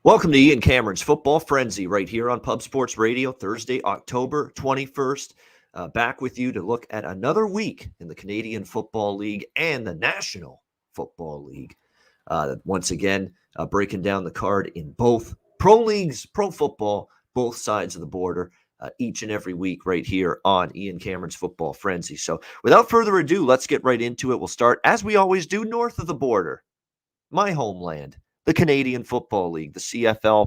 Welcome to Ian Cameron's Football Frenzy right here on Pub Sports Radio, Thursday, October 21st. Back with you to look at another week in the Canadian Football League and the National Football League. Once again, breaking down the card in both pro leagues, pro football, both sides of the border, each and every week right here on Ian Cameron's Football Frenzy. So without further ado, let's get right into it. We'll start, as we always do, north of the border, my homeland, the Canadian Football League, the CFL.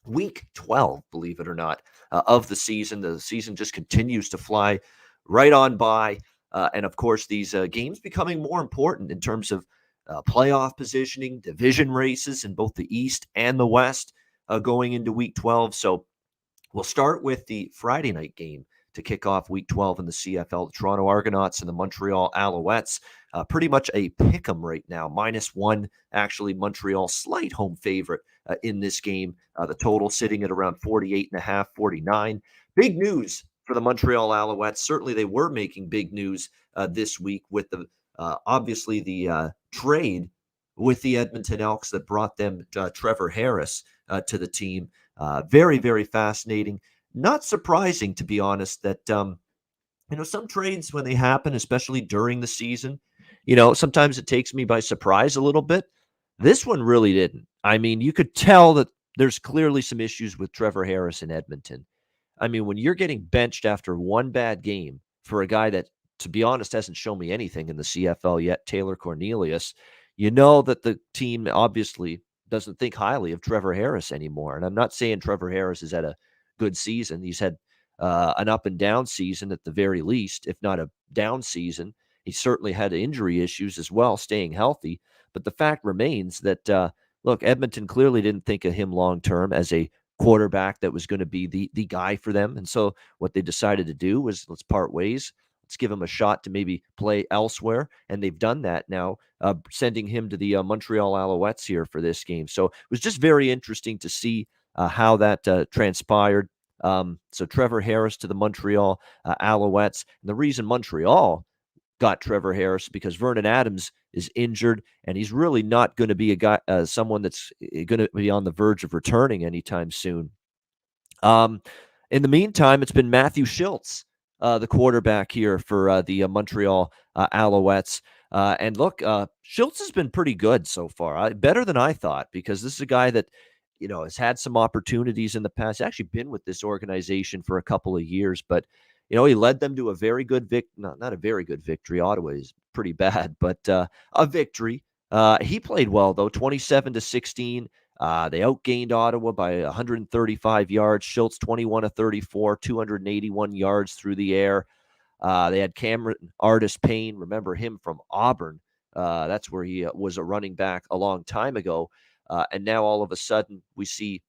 Week 12, believe it or not, of the season. The season just continues to fly right on by. And of course, these games becoming more important in terms of playoff positioning, division races in both the East and the West going into week 12. So we'll start with the Friday night game to kick off week 12 in the CFL. The Toronto Argonauts and the Montreal Alouettes. Pretty much a pick 'em right now. -1, actually, Montreal slight home favorite in this game. The total sitting at around 48.5, 49. Big news for the Montreal Alouettes. Certainly they were making big news this week with the obviously the trade with the Edmonton Elks that brought them Trevor Harris to the team. Very, very fascinating. Not surprising, to be honest, that some trades when they happen, especially during the season, sometimes it takes me by surprise a little bit. This one really didn't. I mean, you could tell that there's clearly some issues with Trevor Harris in Edmonton. I mean, when you're getting benched after one bad game for a guy that, to be honest, hasn't shown me anything in the CFL yet, Taylor Cornelius, you know that the team obviously doesn't think highly of Trevor Harris anymore. And I'm not saying Trevor Harris has had a good season. He's had an up and down season at the very least, if not a down season. He certainly had injury issues as well, staying healthy. But the fact remains that, look, Edmonton clearly didn't think of him long term as a quarterback that was going to be the guy for them. And so what they decided to do was let's part ways. Let's give him a shot to maybe play elsewhere. And they've done that now, sending him to the Montreal Alouettes here for this game. So it was just very interesting to see how that transpired. So Trevor Harris to the Montreal Alouettes. And the reason Montreal got Trevor Harris because Vernon Adams is injured, and he's really not going to be a guy, someone that's going to be on the verge of returning anytime soon. In the meantime, it's been Matthew Schultz, the quarterback here for the Montreal Alouettes. And look, Schultz has been pretty good so far, better than I thought, because this is a guy that has had some opportunities in the past. He's actually been with this organization for a couple of years, but he led them to a very good not a very good victory. Ottawa is pretty bad, but a victory. He played well though, 27-16. They outgained Ottawa by 135 yards. Schultz 21 of 34, 281 yards through the air. They had Cameron Artis-Payne. Remember him from Auburn. That's where he was a running back a long time ago. And now all of a sudden we see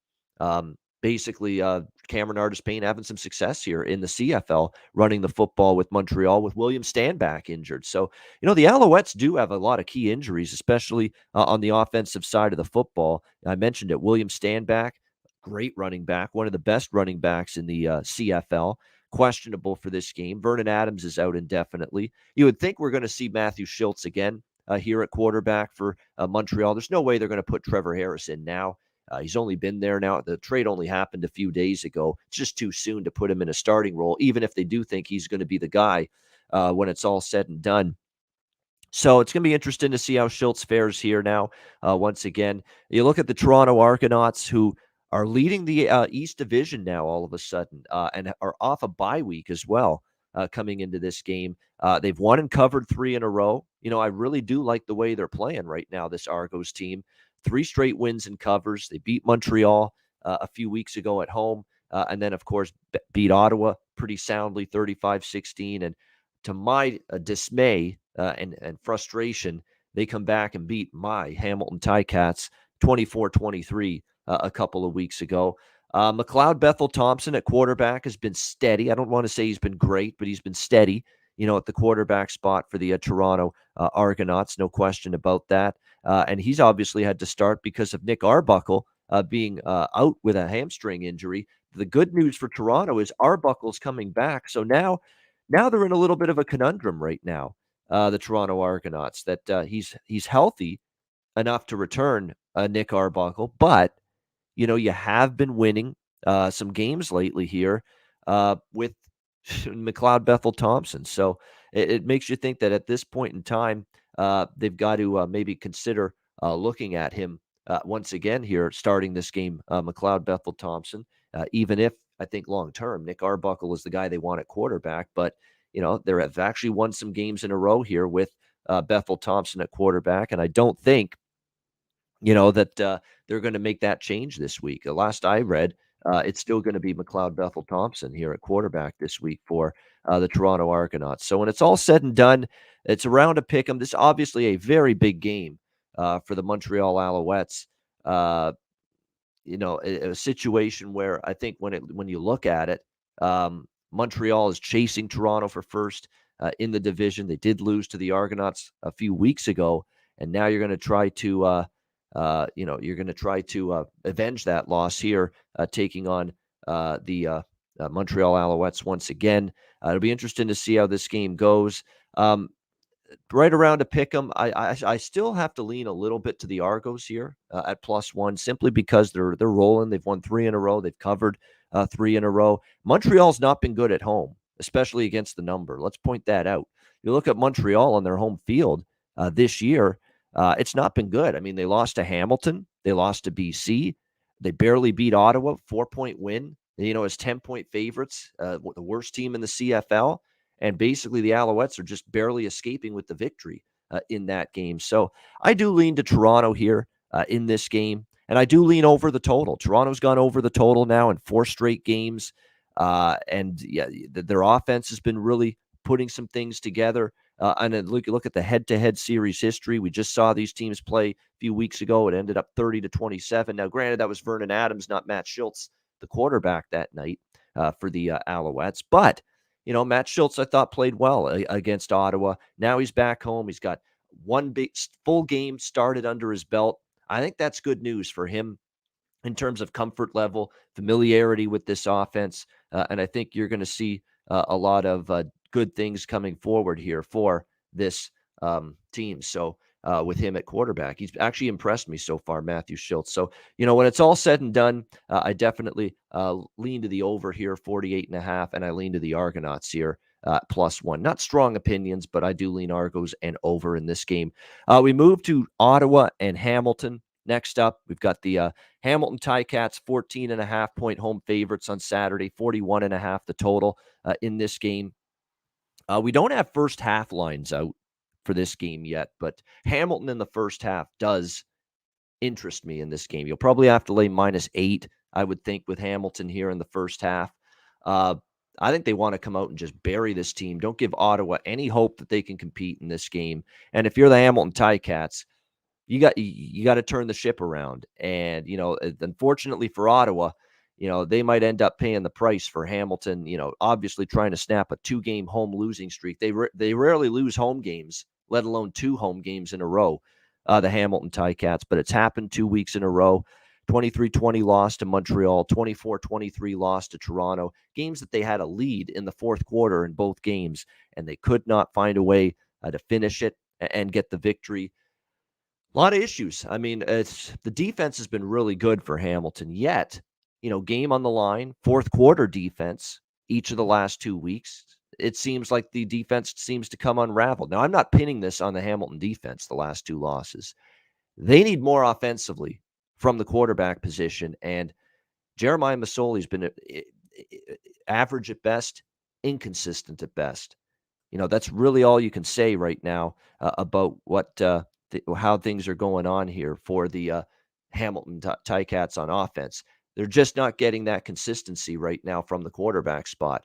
basically Cameron Artis-Payne having some success here in the CFL, running the football with Montreal with William Stanback injured. So, the Alouettes do have a lot of key injuries, especially on the offensive side of the football. I mentioned it, William Stanback, great running back, one of the best running backs in the CFL, questionable for this game. Vernon Adams is out indefinitely. You would think we're going to see Matthew Schultz again here at quarterback for Montreal. There's no way they're going to put Trevor Harris in now. He's only been there now. The trade only happened a few days ago. It's just too soon to put him in a starting role, even if they do think he's going to be the guy when it's all said and done. So it's going to be interesting to see how Schultz fares here now. Once again, you look at the Toronto Argonauts, who are leading the East Division now all of a sudden and are off a bye week as well coming into this game. They've won and covered 3 in a row. I really do like the way they're playing right now, this Argos team. 3 straight wins and covers. They beat Montreal a few weeks ago at home. And then, of course, beat Ottawa pretty soundly, 35-16. And to my dismay and frustration, they come back and beat my Hamilton Ticats 24-23 a couple of weeks ago. McLeod Bethel Thompson at quarterback has been steady. I don't want to say he's been great, but he's been steady, at the quarterback spot for the Toronto Argonauts. No question about that. And he's obviously had to start because of Nick Arbuckle being out with a hamstring injury. The good news for Toronto is Arbuckle's coming back. So now they're in a little bit of a conundrum right now, the Toronto Argonauts, that he's healthy enough to return Nick Arbuckle, but you have been winning some games lately here with McLeod Bethel Thompson. So it makes you think that at this point in time, they've got to maybe consider looking at him once again here, starting this game, McLeod Bethel Thompson, even if I think long term, Nick Arbuckle is the guy they want at quarterback. But, they have actually won some games in a row here with Bethel Thompson at quarterback. And I don't think, that they're going to make that change this week. The last I read, it's still going to be McLeod Bethel Thompson here at quarterback this week for the Toronto Argonauts. So when it's all said and done, it's around to pick 'em. This is obviously a very big game for the Montreal Alouettes. Uh, a situation where I think when you look at it, Montreal is chasing Toronto for first in the division. They did lose to the Argonauts a few weeks ago, and now you're going to try to avenge that loss here, taking on the Montreal Alouettes once again. It'll be interesting to see how this game goes. Right around to pick them. I still have to lean a little bit to the Argos here at +1, simply because they're rolling. They've won 3 in a row. They've covered 3 in a row. Montreal's not been good at home, especially against the number. Let's point that out. You look at Montreal on their home field this year. It's not been good. I mean, they lost to Hamilton. They lost to BC. They barely beat Ottawa, 4-point win. As 10-point favorites, the worst team in the CFL. And basically, the Alouettes are just barely escaping with the victory in that game. So I do lean to Toronto here in this game. And I do lean over the total. Toronto's gone over the total now in 4 straight games. And yeah, their offense has been really putting some things together. And then look at the head-to-head series history. We just saw these teams play a few weeks ago. It ended up 30-27. Now, granted, that was Vernon Adams, not Matt Schultz, the quarterback that night for the Alouettes. But Matt Schultz, I thought, played well against Ottawa. Now he's back home. He's got one big full game started under his belt. I think that's good news for him in terms of comfort level, familiarity with this offense. And I think you're going to see a lot of good things coming forward here for this team. So with him at quarterback, he's actually impressed me so far, Matthew Schultz. So, when it's all said and done, I definitely lean to the over here, 48.5, and I lean to the Argonauts here. +1. Not strong opinions, but I do lean Argos and over in this game. We move to Ottawa and Hamilton. Next up, we've got the Hamilton Ticats, 14.5-point home favorites on Saturday, 41.5 the total in this game. We don't have first half lines out for this game yet, but Hamilton in the first half does interest me in this game. You'll probably have to lay -8, I would think, with Hamilton here in the first half. I think they want to come out and just bury this team. Don't give Ottawa any hope that they can compete in this game. And if you're the Hamilton Ticats, you got to turn the ship around. And, unfortunately for Ottawa, they might end up paying the price for Hamilton, obviously trying to snap a 2-game home losing streak. They rarely lose home games, let alone 2 home games in a row, the Hamilton Ticats, but it's happened 2 weeks in a row. 23-20 loss to Montreal, 24-23 loss to Toronto, games that they had a lead in the fourth quarter in both games, and they could not find a way to finish it and get the victory. A lot of issues. I mean, the defense has been really good for Hamilton, yet, game on the line, fourth quarter defense, each of the last 2 weeks, it seems like the defense seems to come unraveled. Now, I'm not pinning this on the Hamilton defense, the last 2 losses. They need more offensively from the quarterback position, and Jeremiah Masoli's been average at best, inconsistent at best. That's really all you can say right now about what how things are going on here for the Hamilton Ticats on offense. They're just not getting that consistency right now from the quarterback spot.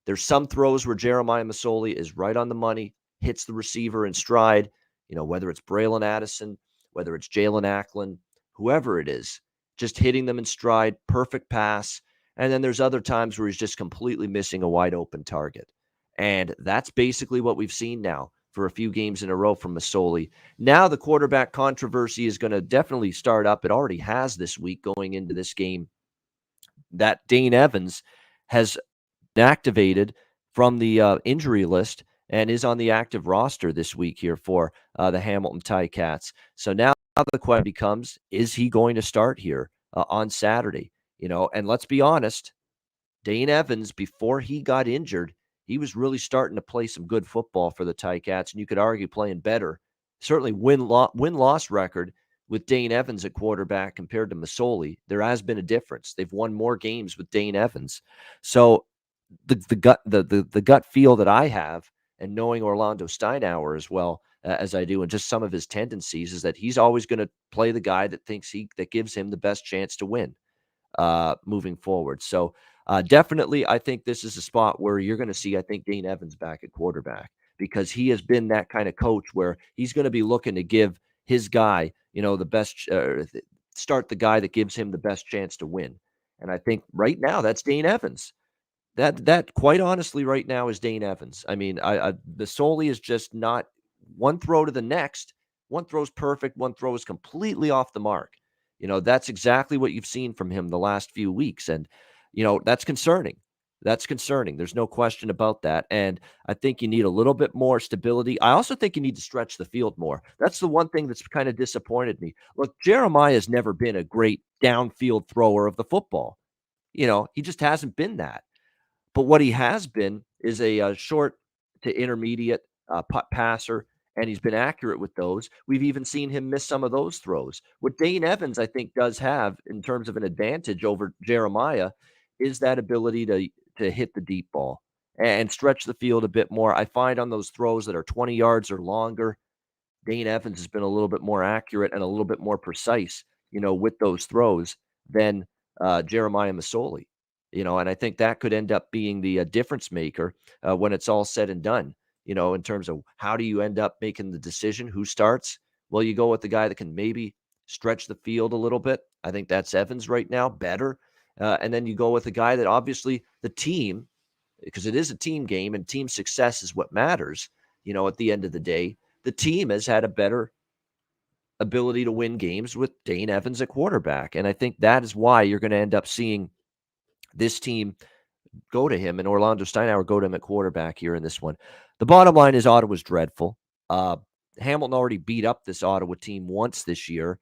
There's some throws where Jeremiah Masoli is right on the money, hits the receiver in stride, whether it's Braylon Addison, whether it's Jalen Acklin, whoever it is, just hitting them in stride, perfect pass. And then there's other times where he's just completely missing a wide open target. And that's basically what we've seen now for a few games in a row from Masoli. Now the quarterback controversy is going to definitely start up. It already has this week going into this game, that Dane Evans has been activated from the injury list and is on the active roster this week here for the Hamilton Ticats. So now the question becomes, is he going to start here on Saturday. And let's be honest, Dane Evans, before he got injured, he was really starting to play some good football for the Ticats, and you could argue playing better. Certainly win-loss record with Dane Evans at quarterback compared to Masoli, there has been a difference. They've won more games with Dane Evans. So the gut feel that I have, and knowing Orlando Steinauer as well as I do, and just some of his tendencies, is that he's always going to play the guy that that gives him the best chance to win moving forward. So definitely, I think this is a spot where you're going to see, I think, Dane Evans back at quarterback, because he has been that kind of coach where he's going to be looking to give his guy, the best, start the guy that gives him the best chance to win. And I think right now that's Dane Evans. That quite honestly right now is Dane Evans. I mean, the Soli is just not one throw to the next. One throw's perfect, one throw is completely off the mark. That's exactly what you've seen from him the last few weeks. And, that's concerning. That's concerning. There's no question about that. And I think you need a little bit more stability. I also think you need to stretch the field more. That's the one thing that's kind of disappointed me. Look, Jeremiah has never been a great downfield thrower of the football. He just hasn't been that. But what he has been is a short to intermediate passer, and he's been accurate with those. We've even seen him miss some of those throws. What Dane Evans, I think, does have in terms of an advantage over Jeremiah is that ability to hit the deep ball and stretch the field a bit more. I find on those throws that are 20 yards or longer, Dane Evans has been a little bit more accurate and a little bit more precise, with those throws than Jeremiah Masoli. And I think that could end up being the difference maker when it's all said and done. In terms of how do you end up making the decision who starts? Well, you go with the guy that can maybe stretch the field a little bit. I think that's Evans right now, better. And then you go with a guy that obviously the team, because it is a team game and team success is what matters. At the end of the day, the team has had a better ability to win games with Dane Evans at quarterback. And I think that is why you're going to end up seeing this team go to him and Orlando Steinauer go to him at quarterback here in this one. The bottom line is Ottawa's dreadful. Hamilton already beat up this Ottawa team once this year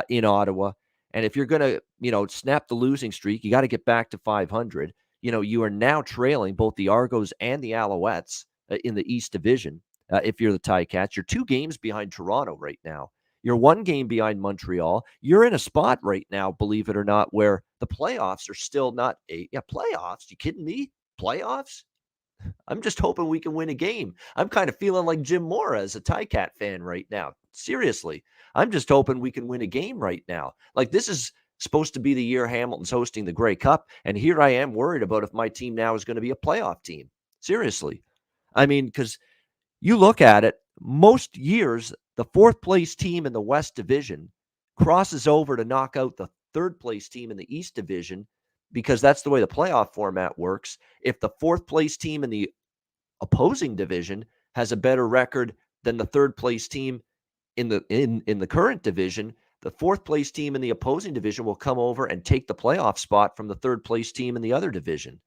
in Ottawa. And if you're going to, snap the losing streak, you got to get back to 500. You are now trailing both the Argos and the Alouettes in the East Division. If you're the Ticats, you're 2 games behind Toronto right now. You're 1 game behind Montreal. You're in a spot right now, believe it or not, where the playoffs are still not playoffs. You kidding me? Playoffs? I'm just hoping we can win a game. I'm kind of feeling like Jim Mora as a Ticat fan right now. Seriously, I'm just hoping we can win a game right now. Like, this is supposed to be the year Hamilton's hosting the Grey Cup, and here I am worried about if my team now is going to be a playoff team. Seriously. I mean, because you look at it, most years, the 4th place team in the West Division crosses over to knock out the 3rd place team in the East Division, because that's the way the playoff format works. If the 4th place team in the opposing division has a better record than the 3rd place team in the current division, the 4th place team in the opposing division will come over and take the playoff spot from the 3rd place team in the other division.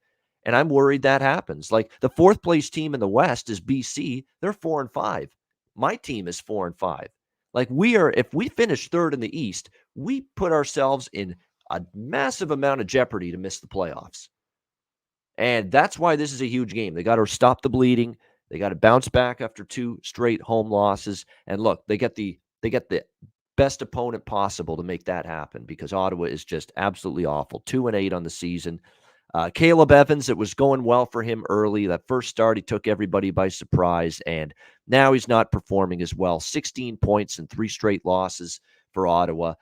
And I'm worried that happens. Like, the 4th place team in the West is BC. They're 4-5. My team is 4-5. Like, if we finish 3rd in the East, we put ourselves in a massive amount of jeopardy to miss the playoffs. And that's why this is a huge game. They got to stop the bleeding. They got to bounce back after 2 straight home losses. And look, they get the best opponent possible to make that happen, because Ottawa is just absolutely awful. 2-8 on the season. Caleb Evans, it was going well for him early. That first start, he took everybody by surprise, and now he's not performing as well. 16 points and 3 straight losses for Ottawa.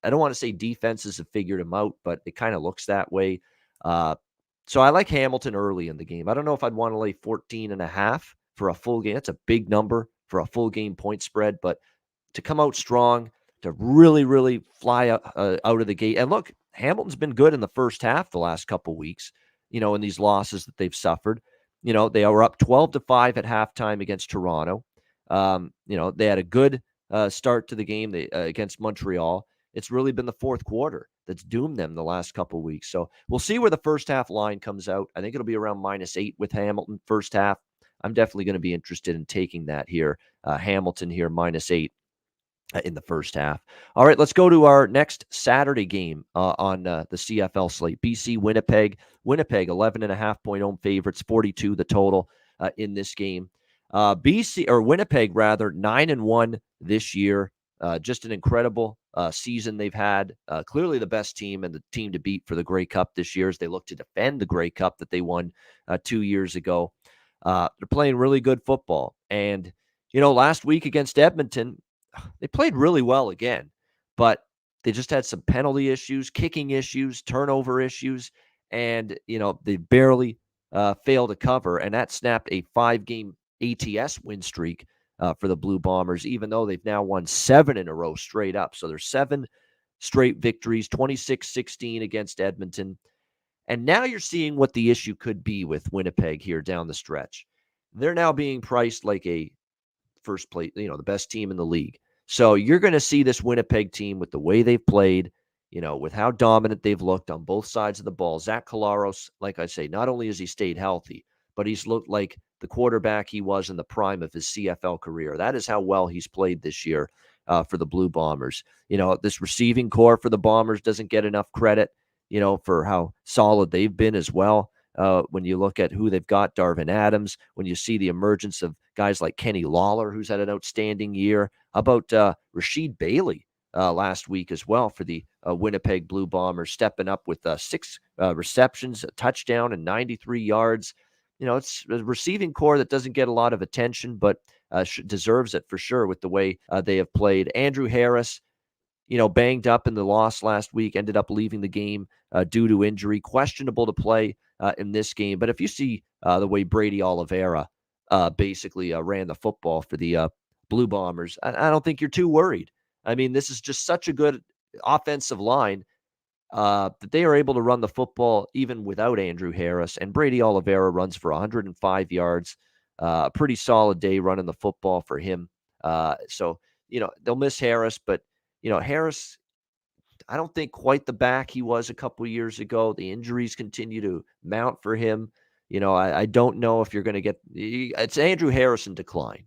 I don't want to say defenses have figured him out, but it kind of looks that way. So I like Hamilton early in the game. I don't know if I'd want to lay 14.5 for a full game. That's a big number for a full game point spread, but to come out strong, to really, really fly out of the gate. And look, Hamilton's been good in the first half the last couple weeks, in these losses that they've suffered. They were up 12-5 at halftime against Toronto. They had a good start to the game against Montreal. It's really been the fourth quarter that's doomed them the last couple weeks. So we'll see where the first half line comes out. I think it'll be around -8 with Hamilton first half. I'm definitely going to be interested in taking that here. Hamilton here -8. in the first half. All right, let's go to our next Saturday game on the CFL slate. BC Winnipeg. Winnipeg 11.5-point home favorites, 42 the total in this game. BC or Winnipeg rather 9-1 this year. Just an incredible season they've had. Clearly the best team and the team to beat for the Grey Cup this year as they look to defend the Grey Cup that they won 2 years ago. They're playing really good football. And, last week against Edmonton, they played really well again, but they just had some penalty issues, kicking issues, turnover issues, and, they barely failed to cover. And that snapped a 5-game ATS win streak for the Blue Bombers, even though they've now won 7 in a row straight up. So there's 7 straight victories, 26-16 against Edmonton. And now you're seeing what the issue could be with Winnipeg here down the stretch. They're now being priced like a first place, the best team in the league. So you're going to see this Winnipeg team with the way they've played, with how dominant they've looked on both sides of the ball. Zach Collaros, like I say, not only has he stayed healthy, but he's looked like the quarterback he was in the prime of his CFL career. That is how well he's played this year for the Blue Bombers. This receiving core for the Bombers doesn't get enough credit, for how solid they've been as well. When you look at who they've got, Darvin Adams, when you see the emergence of guys like Kenny Lawler, who's had an outstanding year. How about Rashid Bailey last week as well for the Winnipeg Blue Bombers, stepping up with 6 receptions, a touchdown, and 93 yards. It's a receiving core that doesn't get a lot of attention, but deserves it for sure with the way they have played. Andrew Harris, banged up in the loss last week, ended up leaving the game due to injury, questionable to play in this game. But if you see the way Brady Oliveira basically ran the football for the Blue Bombers, I don't think you're too worried. I mean, this is just such a good offensive line that they are able to run the football even without Andrew Harris. And Brady Oliveira runs for 105 yards. A pretty solid day running the football for him. So, they'll miss Harris, but Harris, I don't think quite the back he was a couple of years ago. The injuries continue to mount for him. I don't know if you're going to get it's Andrew Harrison decline.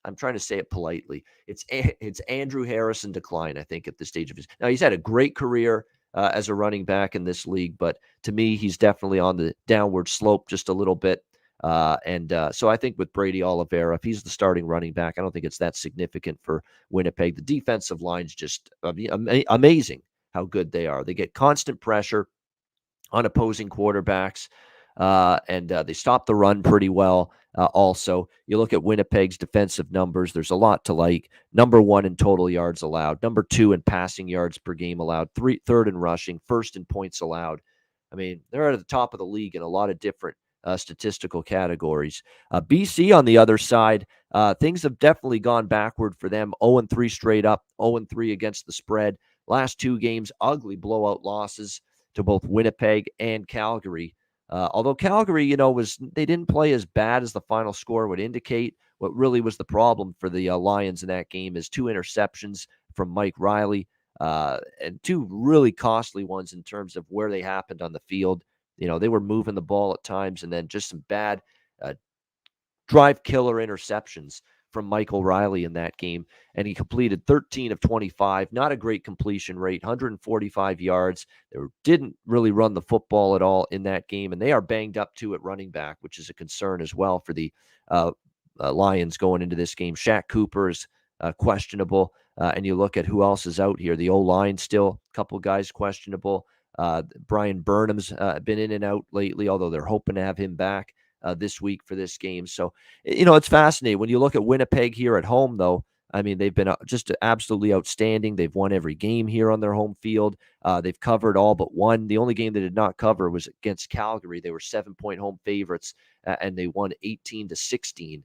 I'm trying to say it politely. It's Andrew Harrison decline, I think, at this stage of his. Now, he's had a great career as a running back in this league, but to me, he's definitely on the downward slope just a little bit. So I think with Brady Oliveira, if he's the starting running back, I don't think it's that significant for Winnipeg. The defensive line's just amazing how good they are. They get constant pressure on opposing quarterbacks, and they stop the run pretty well. Also, you look at Winnipeg's defensive numbers, there's a lot to like. Number 1 in total yards allowed, number 2 in passing yards per game allowed, third in rushing, first in points allowed. I mean, they're at the top of the league in a lot of different statistical categories. BC on the other side, things have definitely gone backward for them. 0-3 straight up, 0-3 against the spread. Last 2 games, ugly blowout losses to both Winnipeg and Calgary. Although Calgary, they didn't play as bad as the final score would indicate. What really was the problem for the Lions in that game is 2 interceptions from Mike Riley, and 2 really costly ones in terms of where they happened on the field. They were moving the ball at times, and then just some bad drive killer interceptions from Michael Riley in that game. And he completed 13 of 25, not a great completion rate, 145 yards. They didn't really run the football at all in that game, and they are banged up too at running back, which is a concern as well for the Lions going into this game. Shaq Cooper is questionable, and you look at who else is out here. The O-line still, a couple guys questionable. Brian Burnham's been in and out lately, although they're hoping to have him back this week for this game. So, it's fascinating. When you look at Winnipeg here at home, though, I mean, they've been just absolutely outstanding. They've won every game here on their home field. They've covered all but one. The only game they did not cover was against Calgary. They were 7-point home favorites, and they won 18-16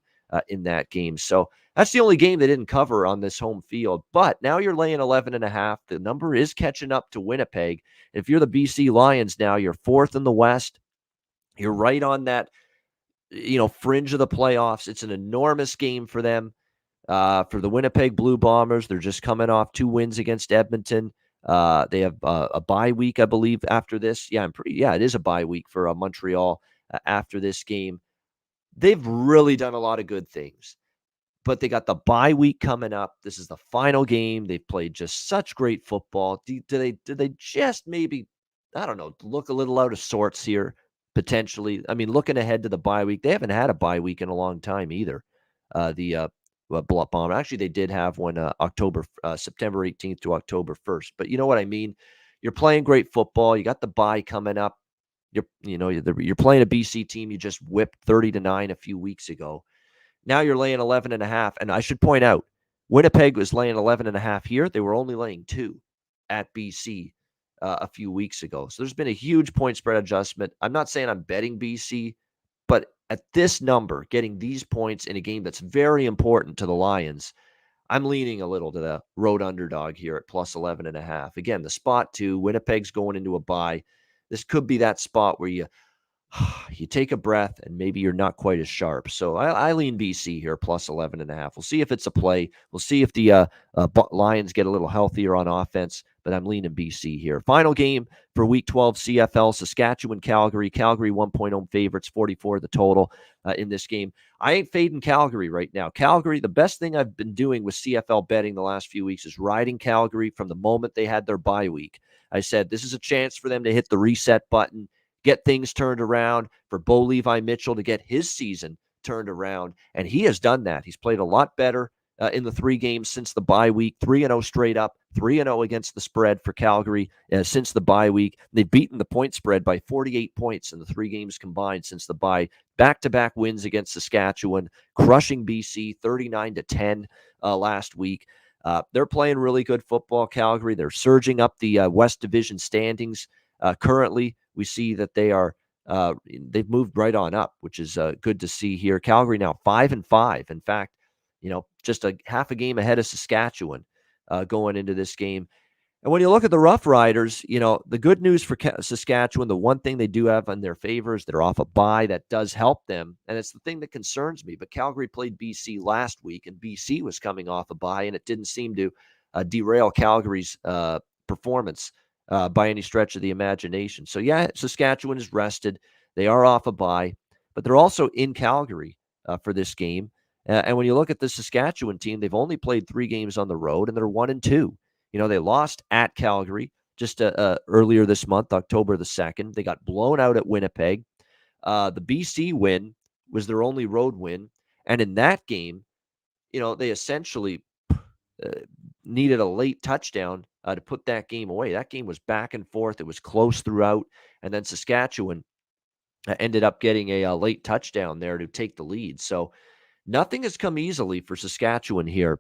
in that game. So that's the only game they didn't cover on this home field. But now you're laying 11.5. The number is catching up to Winnipeg. If you're the BC Lions now, you're 4th in the West. You're right on that, fringe of the playoffs. It's an enormous game for them. For the Winnipeg Blue Bombers, they're just coming off 2 wins against Edmonton. They have a bye week, I believe, after this. It is a bye week for Montreal after this game. They've really done a lot of good things. but they got the bye week coming up. This is the final game. They've played just such great football. Do they just maybe, I don't know, look a little out of sorts here potentially? I mean, looking ahead to the bye week, they haven't had a bye week in a long time either. Bomber. Actually, they did have one September 18th to October 1st. But you know what I mean? You're playing great football. You got the bye coming up. You're playing a BC team you just whipped 30-9 a few weeks ago. Now you're laying 11.5. And I should point out, Winnipeg was laying 11.5 here. They were only laying 2 at BC a few weeks ago. So there's been a huge point spread adjustment. I'm not saying I'm betting BC, but at this number, getting these points in a game that's very important to the Lions, I'm leaning a little to the road underdog here at plus 11.5. Again, the spot 2, Winnipeg's going into a bye. This could be that spot where you take a breath and maybe you're not quite as sharp. So I lean BC here plus 11.5. We'll see if it's a play. We'll see if the Lions get a little healthier on offense, but I'm leaning BC here. Final game for week 12 CFL, Saskatchewan, Calgary. Calgary 1-point home favorites, 44 the total in this game. I ain't fading Calgary right now. Calgary, the best thing I've been doing with CFL betting the last few weeks is riding Calgary from the moment they had their bye week. I said this is a chance for them to hit the reset button, get things turned around, for Bo Levi Mitchell to get his season turned around. And he has done that. He's played a lot better in the 3 games since the bye week, 3-0 straight up, 3-0 against the spread for Calgary since the bye week. They've beaten the point spread by 48 points in the 3 games combined since the bye. Back-to-back wins against Saskatchewan, crushing BC 39-10 last week. They're playing really good football, Calgary. They're surging up the West Division standings. Currently, we see that they've moved right on up, which is good to see here. Calgary now 5-5. In fact, just a half a game ahead of Saskatchewan going into this game. And when you look at the Rough Riders, the good news for Saskatchewan, the one thing they do have in their favor is they're off a bye. That does help them, and it's the thing that concerns me. But Calgary played BC last week, and BC was coming off a bye, and it didn't seem to derail Calgary's performance by any stretch of the imagination. So, yeah, Saskatchewan is rested. They are off a bye, but they're also in Calgary for this game. And when you look at the Saskatchewan team, they've only played 3 games on the road, and they're 1-2. They lost at Calgary just earlier this month, October the 2nd. They got blown out at Winnipeg. The BC win was their only road win. And in that game, they essentially needed a late touchdown to put that game away. That game was back and forth. It was close throughout. And then Saskatchewan ended up getting a late touchdown there to take the lead. So nothing has come easily for Saskatchewan here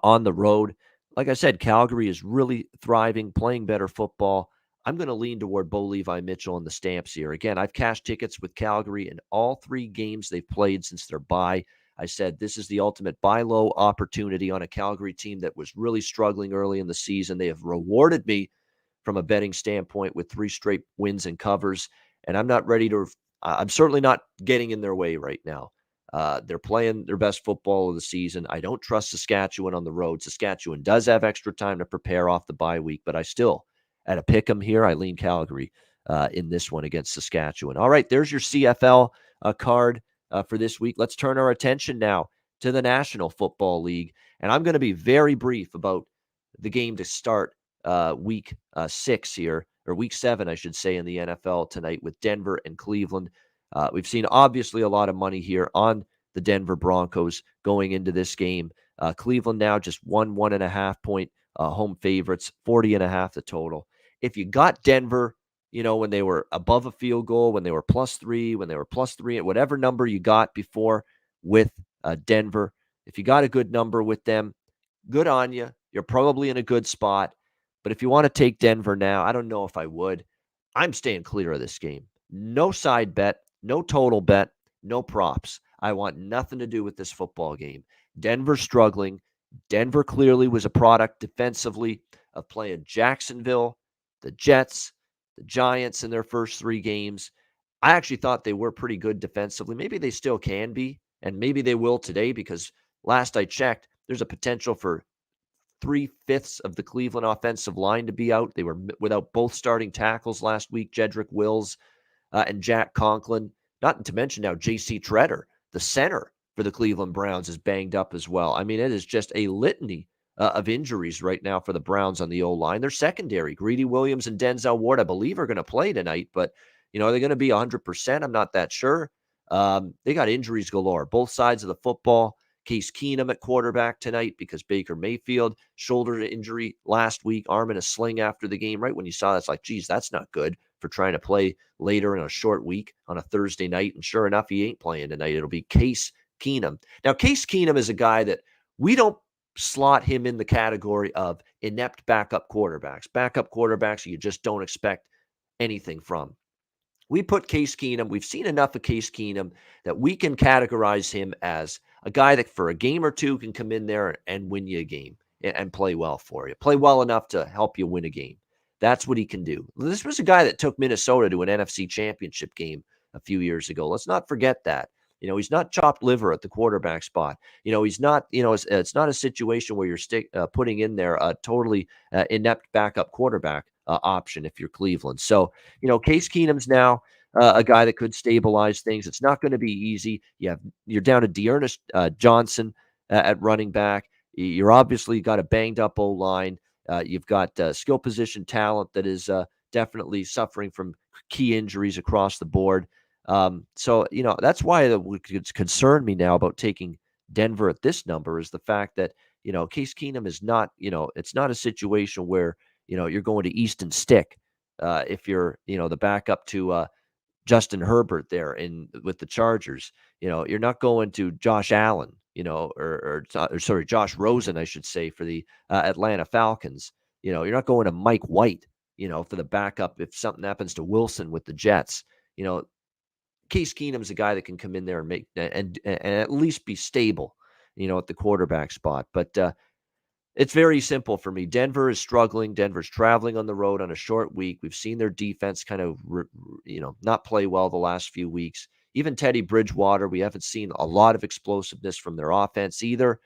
on the road. Like I said, Calgary is really thriving, playing better football. I'm going to lean toward Bo Levi Mitchell and the Stamps here. Again, I've cashed tickets with Calgary in all 3 games they've played since their bye. I said this is the ultimate buy low opportunity on a Calgary team that was really struggling early in the season. They have rewarded me from a betting standpoint with 3 straight wins and covers, and I'm certainly not getting in their way right now. They're playing their best football of the season. I don't trust Saskatchewan on the road. Saskatchewan does have extra time to prepare off the bye week, but I still, at a pick 'em here, I lean Calgary in this one against Saskatchewan. All right, there's your CFL card for this week. Let's turn our attention now to the National Football League, and I'm going to be very brief about the game to start week 6 here, or week 7, I should say, in the NFL tonight with Denver and Cleveland. We've seen obviously a lot of money here on the Denver Broncos going into this game. Cleveland now just 1.5 point home favorites, 40.5 the total. If you got Denver, when they were above a field goal, when they were +3, when they were +3, at whatever number you got before with Denver, if you got a good number with them, good on you. You're probably in a good spot. But if you want to take Denver now, I don't know if I would. I'm staying clear of this game. No side bet, no total bet, no props. I want nothing to do with this football game. Denver's struggling. Denver clearly was a product defensively of playing Jacksonville, the Jets, the Giants in their first 3 games. I actually thought they were pretty good defensively. Maybe they still can be, and maybe they will today because last I checked, there's a potential for 3/5 of the Cleveland offensive line to be out. They were without both starting tackles last week, Jedrick Wills and Jack Conklin, not to mention now J.C. Treader, the center, for the Cleveland Browns is banged up as well. I mean, it is just a litany of injuries right now for the Browns on the O-line. Their secondary, Greedy Williams and Denzel Ward, I believe, are going to play tonight, but, are they going to be 100%? I'm not that sure. They got injuries galore, both sides of the football. Case Keenum at quarterback tonight because Baker Mayfield, shoulder injury last week, arm in a sling after the game. Right when you saw that, it's like, geez, that's not good for trying to play later in a short week on a Thursday night. And sure enough, he ain't playing tonight. It'll be Case Keenum. Now, Case Keenum is a guy that we don't slot him in the category of inept backup quarterbacks you just don't expect anything from. We put Case Keenum, we've seen enough of Case Keenum that we can categorize him as a guy that for a game or two can come in there and win you a game and play well for you. Play well enough to help you win a game. That's what he can do. This was a guy that took Minnesota to an NFC championship game a few years ago. Let's not forget that. He's not chopped liver at the quarterback spot. He's not, it's not a situation where you're putting in there a totally inept backup quarterback option if you're Cleveland. So, Case Keenum's now a guy that could stabilize things. It's not going to be easy. You're down to Dearness Johnson at running back. You're obviously got a banged up O-line. You've got skill position talent that is definitely suffering from key injuries across the board. So, that's why it's concerned me now about taking Denver at this number is the fact that, Case Keenum is not, it's not a situation where, you're going to Easton Stick if you're, the backup to Justin Herbert there with the Chargers. You're not going to Josh Allen, or sorry, Josh Rosen, I should say, for the Atlanta Falcons. You're not going to Mike White, for the backup if something happens to Wilson with the Jets. Case Keenum's a guy that can come in there and make and at least be stable, at the quarterback spot. But it's very simple for me. Denver is struggling. Denver's traveling on the road on a short week. We've seen their defense kind of, not play well the last few weeks. Even Teddy Bridgewater, we haven't seen a lot of explosiveness from their offense either.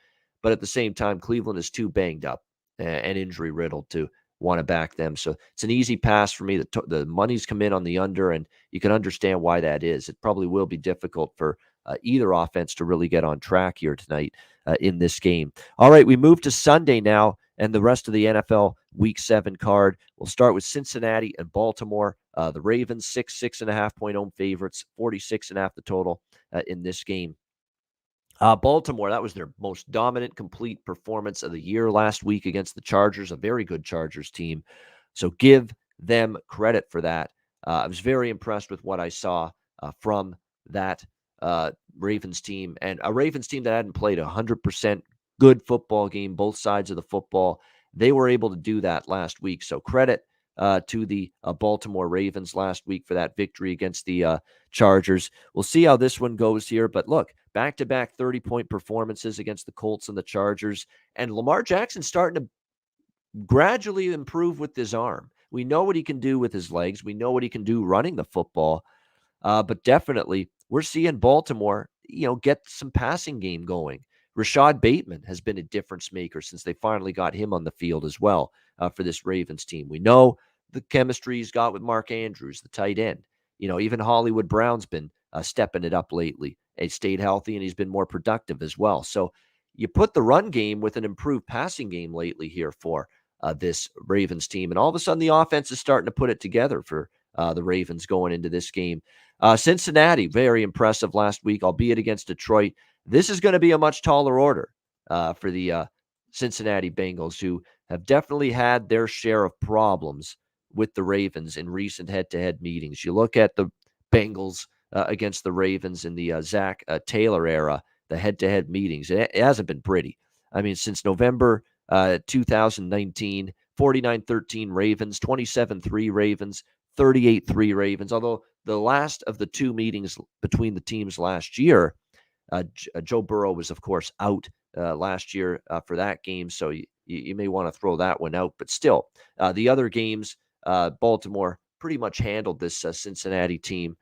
But at the same time, Cleveland is too banged up and injury riddled to want to back them. So it's an easy pass for me. The money's come in on the under, and you can understand why that is. It probably will be difficult for either offense to really get on track here tonight in this game. All right, we move to Sunday now and the rest of the NFL Week 7 card. We'll start with Cincinnati and Baltimore. The Ravens, 6.5-point home favorites, 46.5 the total in this game. Baltimore, that was their most dominant, complete performance of the year last week against the Chargers, a very good Chargers team. So give them credit for that. I was very impressed with what I saw from that Ravens team, and a Ravens team that hadn't played 100% good football game, both sides of the football. They were able to do that last week. So credit to the Baltimore Ravens last week for that victory against the Chargers. We'll see how this one goes here. But look, back-to-back 30-point performances against the Colts and the Chargers. And Lamar Jackson's starting to gradually improve with his arm. We know what he can do with his legs. We know what he can do running the football. But definitely, we're seeing Baltimore, get some passing game going. Rashad Bateman has been a difference maker since they finally got him on the field as well for this Ravens team. We know the chemistry he's got with Mark Andrews, the tight end. Even Hollywood Brown's been stepping it up lately. He stayed healthy, and he's been more productive as well. So you put the run game with an improved passing game lately here for this Ravens team, and all of a sudden the offense is starting to put it together for the Ravens going into this game. Cincinnati, very impressive last week, albeit against Detroit. This is going to be a much taller order for the Cincinnati Bengals, who have definitely had their share of problems with the Ravens in recent head-to-head meetings. You look at the Bengals against the Ravens in the Zach Taylor era, the head-to-head meetings. It hasn't been pretty. I mean, since November 2019, 49-13 Ravens, 27-3 Ravens, 38-3 Ravens. Although the last of the two meetings between the teams last year, Joe Burrow was, of course, out last year for that game. So you may want to throw that one out. But still, the other games, Baltimore pretty much handled this Cincinnati team.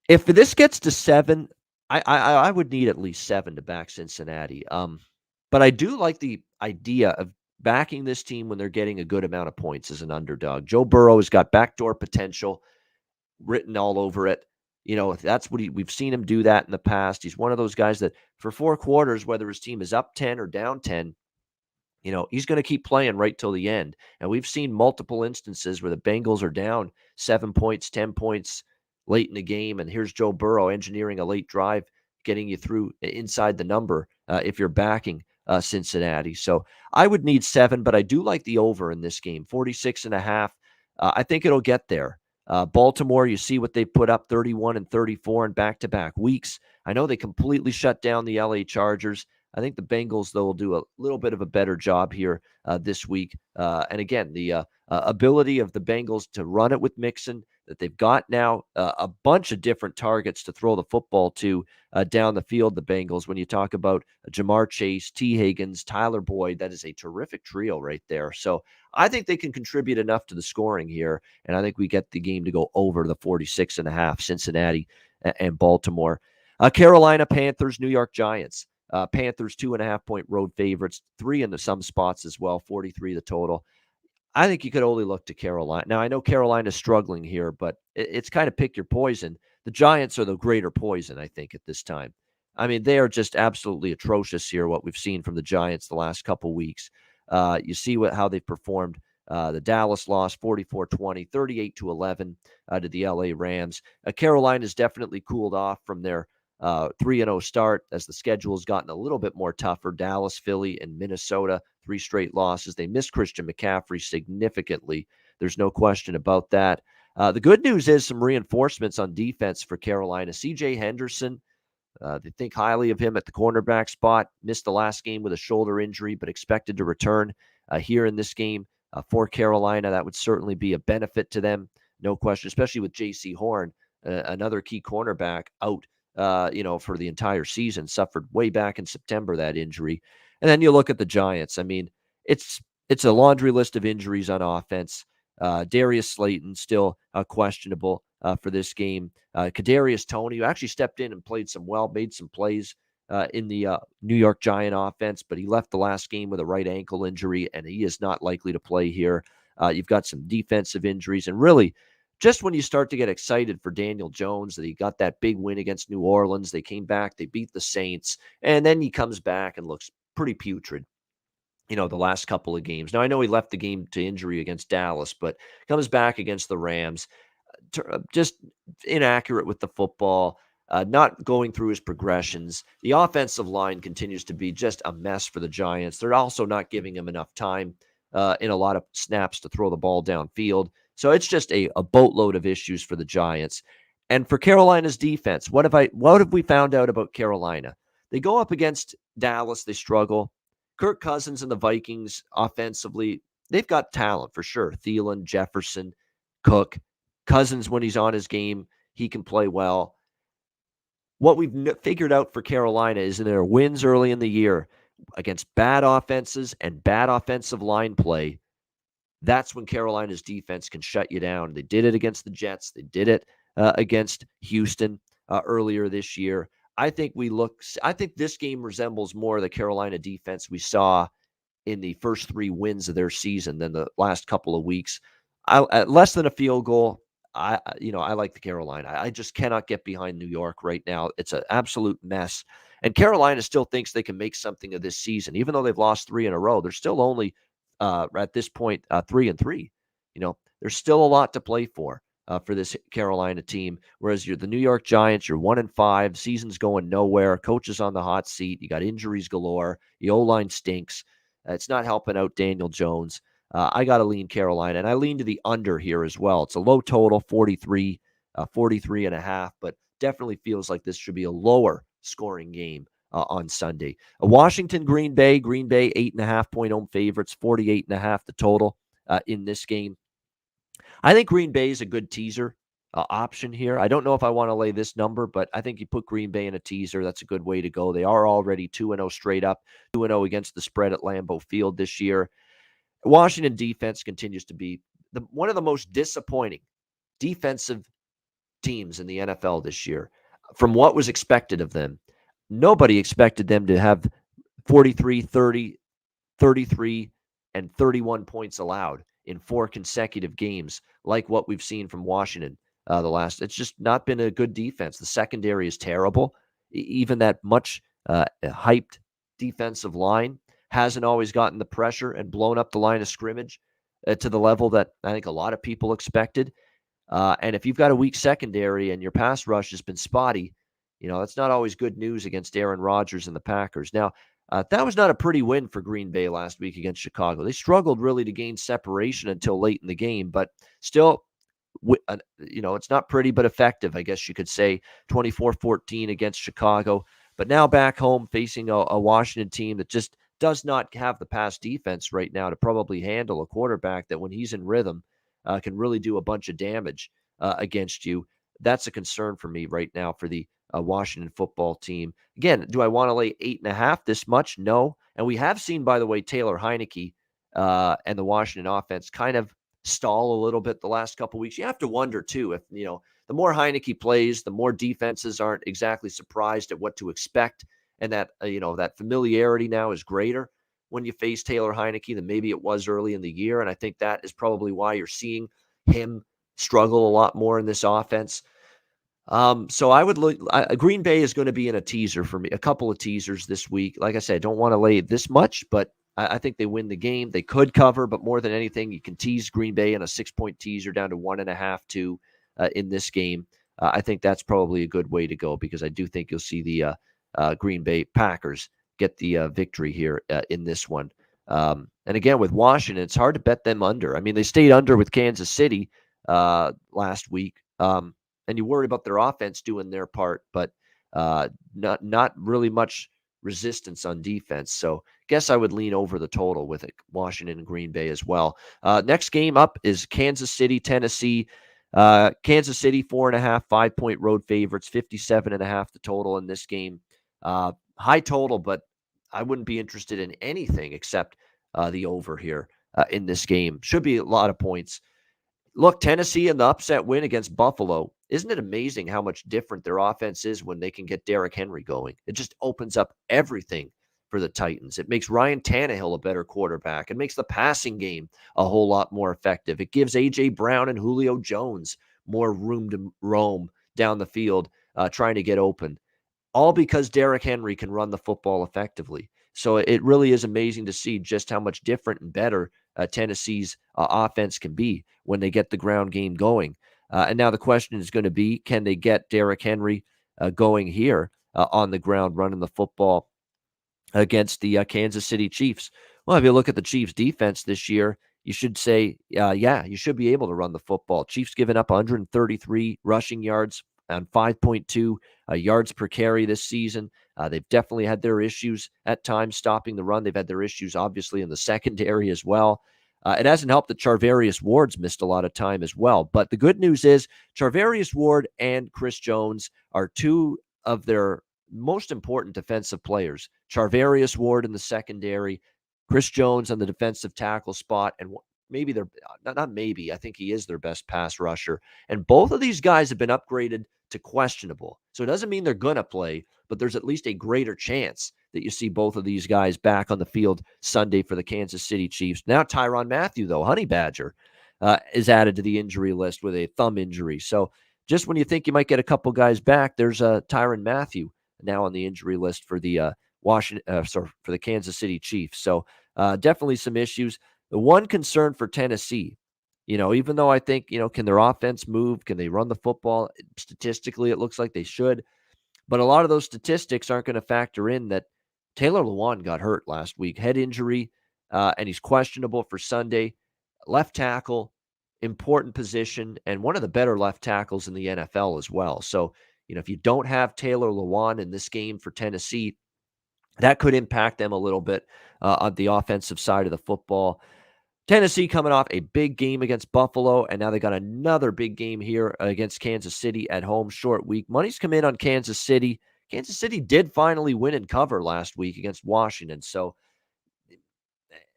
If this gets to 7, I would need at least 7 to back Cincinnati. But I do like the idea of backing this team when they're getting a good amount of points as an underdog. Joe Burrow has got backdoor potential written all over it. That's what we've seen him do that in the past. He's one of those guys that for 4 quarters, whether his team is up 10 or down 10, he's going to keep playing right till the end. And we've seen multiple instances where the Bengals are down 7 points, 10 points late in the game. And here's Joe Burrow engineering a late drive, getting you through inside the number if you're backing Cincinnati. So I would need 7, but I do like the over in this game, 46.5. I think it'll get there. Baltimore, you see what they put up, 31 and 34 in back-to-back weeks. I know they completely shut down the LA Chargers. I think the Bengals, though, will do a little bit of a better job here this week. And again, the ability of the Bengals to run it with Mixon, that they've got now a bunch of different targets to throw the football to down the field, the Bengals. When you talk about Jamar Chase, T. Higgins, Tyler Boyd, that is a terrific trio right there. So I think they can contribute enough to the scoring here, and I think we get the game to go over the 46.5, Cincinnati and Baltimore. Carolina Panthers, New York Giants. Panthers 2.5-point road favorites, 3 in some spots as well, 43 the total. I think you could only look to Carolina. Now, I know Carolina's struggling here, but it's kind of pick your poison. The Giants are the greater poison, I think, at this time. I mean, they are just absolutely atrocious here, what we've seen from the Giants the last couple weeks. You see how they've performed. The Dallas lost 44-20, 38-11 to the LA Rams. Carolina's definitely cooled off from their 3-0 start as the schedule has gotten a little bit more tougher. Dallas, Philly, and Minnesota, 3 straight losses. They missed Christian McCaffrey significantly. There's no question about that. The good news is some reinforcements on defense for Carolina. C.J. Henderson, they think highly of him at the cornerback spot. Missed the last game with a shoulder injury, but expected to return here in this game for Carolina. That would certainly be a benefit to them, no question, especially with J.C. Horn, another key cornerback, out for the entire season, suffered way back in September, that injury. And then you look at the Giants. I mean, it's a laundry list of injuries on offense. Darius Slayton still questionable for this game. Kadarius Toney, who actually stepped in and made some plays in the New York Giant offense, but he left the last game with a right ankle injury, and he is not likely to play here. You've got some defensive injuries, and really, just when you start to get excited for Daniel Jones, that he got that big win against New Orleans, they came back, they beat the Saints, and then he comes back and looks pretty putrid, the last couple of games. Now, I know he left the game to injury against Dallas, but comes back against the Rams, just inaccurate with the football, not going through his progressions. The offensive line continues to be just a mess for the Giants. They're also not giving him enough time in a lot of snaps to throw the ball downfield. So it's just a boatload of issues for the Giants. And for Carolina's defense, what have we found out about Carolina? They go up against Dallas, they struggle. Kirk Cousins and the Vikings offensively, they've got talent for sure. Thielen, Jefferson, Cook. Cousins, when he's on his game, he can play well. What we've figured out for Carolina is in their wins early in the year against bad offenses and bad offensive line play, that's when Carolina's defense can shut you down. They did it against the Jets. They did it against Houston earlier this year. I think this game resembles more the Carolina defense we saw in the first 3 wins of their season than the last couple of weeks. At less than a field goal, I like the Carolina. I just cannot get behind New York right now. It's an absolute mess. And Carolina still thinks they can make something of this season. Even though they've lost 3 in a row, they're still only at this point 3-3. There's still a lot to play for this Carolina team. Whereas you're the New York Giants, you're 1-5, season's going nowhere, coach is on the hot seat, you got injuries galore, the O-line stinks. It's not helping out Daniel Jones. I got to lean Carolina, and I lean to the under here as well. It's a low total, 43, 43.5, but definitely feels like this should be a lower scoring game on Sunday. Washington, Green Bay, 8.5-point home favorites, 48.5 the total in this game. I think Green Bay is a good teaser option here. I don't know if I want to lay this number, but I think you put Green Bay in a teaser. That's a good way to go. They are already 2-0 straight up, 2-0 against the spread at Lambeau Field this year. Washington defense continues to be one of the most disappointing defensive teams in the NFL this year. From what was expected of them, nobody expected them to have 43, 30, 33, and 31 points allowed in 4 consecutive games like what we've seen from Washington It's just not been a good defense. The secondary is terrible. Even that much hyped defensive line hasn't always gotten the pressure and blown up the line of scrimmage to the level that I think a lot of people expected. And if you've got a weak secondary and your pass rush has been spotty, that's not always good news against Aaron Rodgers and the Packers. Now, that was not a pretty win for Green Bay last week against Chicago. They struggled really to gain separation until late in the game, but still, it's not pretty, but effective, I guess you could say. 24-14 against Chicago. But now back home facing a Washington team that just does not have the pass defense right now to probably handle a quarterback that, when he's in rhythm, can really do a bunch of damage against you. That's a concern for me right now for the Washington football team. Again, do I want to lay 8.5 this much? No. And we have seen, by the way, Taylor Heineke and the Washington offense kind of stall a little bit the last couple of weeks. You have to wonder, too, if, the more Heineke plays, the more defenses aren't exactly surprised at what to expect. And that, that familiarity now is greater when you face Taylor Heineke than maybe it was early in the year. And I think that is probably why you're seeing him struggle a lot more in this offense. So I would look. Green Bay is going to be in a teaser for me, a couple of teasers this week. Like I said, I don't want to lay this much, but I think they win the game. They could cover, but more than anything, you can tease Green Bay in a 6-point teaser down to 1.5, 2 in this game. I think that's probably a good way to go because I do think you'll see the Green Bay Packers get the victory here in this one. And again, with Washington, it's hard to bet them under. I mean, they stayed under with Kansas City last week. And you worry about their offense doing their part, but not really much resistance on defense. So guess I would lean over the total with it, Washington and Green Bay as well. Next game up is Kansas City, Tennessee. Kansas City, 4.5, 5-point road favorites, 57.5 the total in this game. High total, but I wouldn't be interested in anything except the over here in this game. Should be a lot of points. Look, Tennessee and the upset win against Buffalo. Isn't it amazing how much different their offense is when they can get Derrick Henry going? It just opens up everything for the Titans. It makes Ryan Tannehill a better quarterback. It makes the passing game a whole lot more effective. It gives A.J. Brown and Julio Jones more room to roam down the field trying to get open. All because Derrick Henry can run the football effectively. So it really is amazing to see just how much different and better Tennessee's offense can be when they get the ground game going. And now the question is going to be, can they get Derrick Henry going here on the ground, running the football against the Kansas City Chiefs? Well, if you look at the Chiefs' defense this year, you should say, yeah, you should be able to run the football. Chiefs giving up 133 rushing yards on 5.2 yards per carry this season. They've definitely had their issues at times stopping the run. They've had their issues, obviously, in the secondary as well. It hasn't helped that Charvarius Ward's missed a lot of time as well. But the good news is Charvarius Ward and Chris Jones are two of their most important defensive players. Charvarius Ward in the secondary, Chris Jones on the defensive tackle spot, and maybe they're not maybe, I think he is their best pass rusher. And both of these guys have been upgraded to questionable. So it doesn't mean they're going to play, but there's at least a greater chance that you see both of these guys back on the field Sunday for the Kansas City Chiefs. Now Tyrann Mathieu, though, Honey Badger, is added to the injury list with a thumb injury. So just when you think you might get a couple guys back, there's Tyrann Mathieu now on the injury list for the for the Kansas City Chiefs. So definitely some issues. The one concern for Tennessee, even though I think, can their offense move? Can they run the football? Statistically, it looks like they should. But a lot of those statistics aren't going to factor in that Taylor Lewan got hurt last week, head injury, and he's questionable for Sunday. Left tackle, important position, and one of the better left tackles in the NFL as well. So, if you don't have Taylor Lewan in this game for Tennessee, that could impact them a little bit on the offensive side of the football. Tennessee coming off a big game against Buffalo, and now they got another big game here against Kansas City at home. Short week. Money's come in on Kansas City. Kansas City did finally win and cover last week against Washington. So,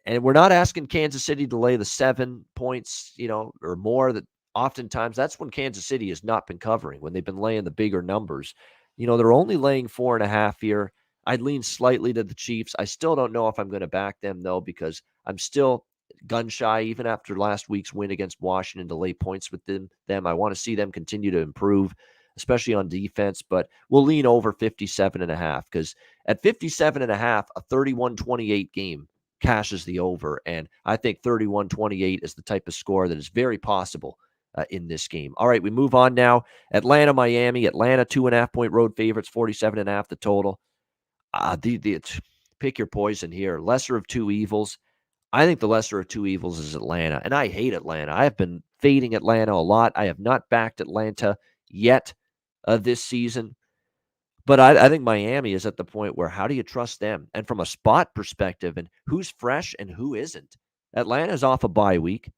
and we're not asking Kansas City to lay the 7 points, or more. That oftentimes that's when Kansas City has not been covering, when they've been laying the bigger numbers. They're only laying 4.5 here. I'd lean slightly to the Chiefs. I still don't know if I'm going to back them, though, because I'm still gun shy, even after last week's win against Washington to lay points with them. I want to see them continue to improve, especially on defense, but we'll lean over 57.5 because at 57.5, a 31-28 game cashes the over. And I think 31-28 is the type of score that is very possible in this game. All right, we move on now. Atlanta, Miami. Atlanta, 2.5-point road favorites, 47.5 the total. Pick your poison here. Lesser of two evils. I think the lesser of two evils is Atlanta, and I hate Atlanta. I have been fading Atlanta a lot. I have not backed Atlanta yet this season, but I think Miami is at the point where how do you trust them? And from a spot perspective, and who's fresh and who isn't? Atlanta's off a bye week.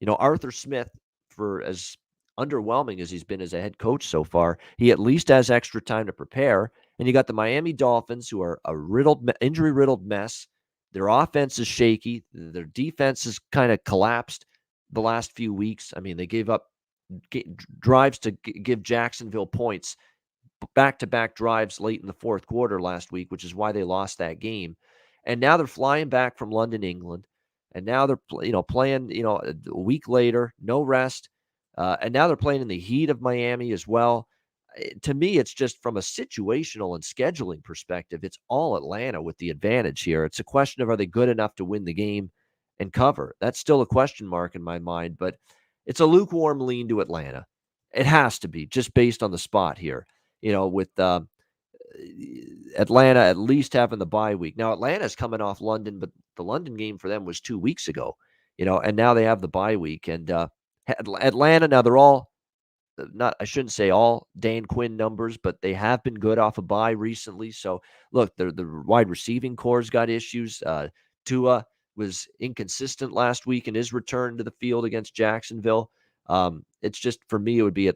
Arthur Smith, for as underwhelming as he's been as a head coach so far, he at least has extra time to prepare. And you got the Miami Dolphins, who are a injury-riddled mess. Their offense is shaky. Their defense has kind of collapsed the last few weeks. I mean, they gave up drives to give Jacksonville points, back-to-back drives late in the fourth quarter last week, which is why they lost that game. And now they're flying back from London, England. And now they're playing a week later, no rest. And now they're playing in the heat of Miami as well. To me, it's just from a situational and scheduling perspective, it's all Atlanta with the advantage here. It's a question of are they good enough to win the game and cover? That's still a question mark in my mind, but it's a lukewarm lean to Atlanta. It has to be just based on the spot here, with Atlanta at least having the bye week. Now, Atlanta's coming off London, but the London game for them was 2 weeks ago, and now they have the bye week. And Atlanta, now they're all I shouldn't say all Dan Quinn numbers, but they have been good off a bye recently. So, look, the wide receiving core's got issues. Tua was inconsistent last week in his return to the field against Jacksonville. It's just, for me, it would be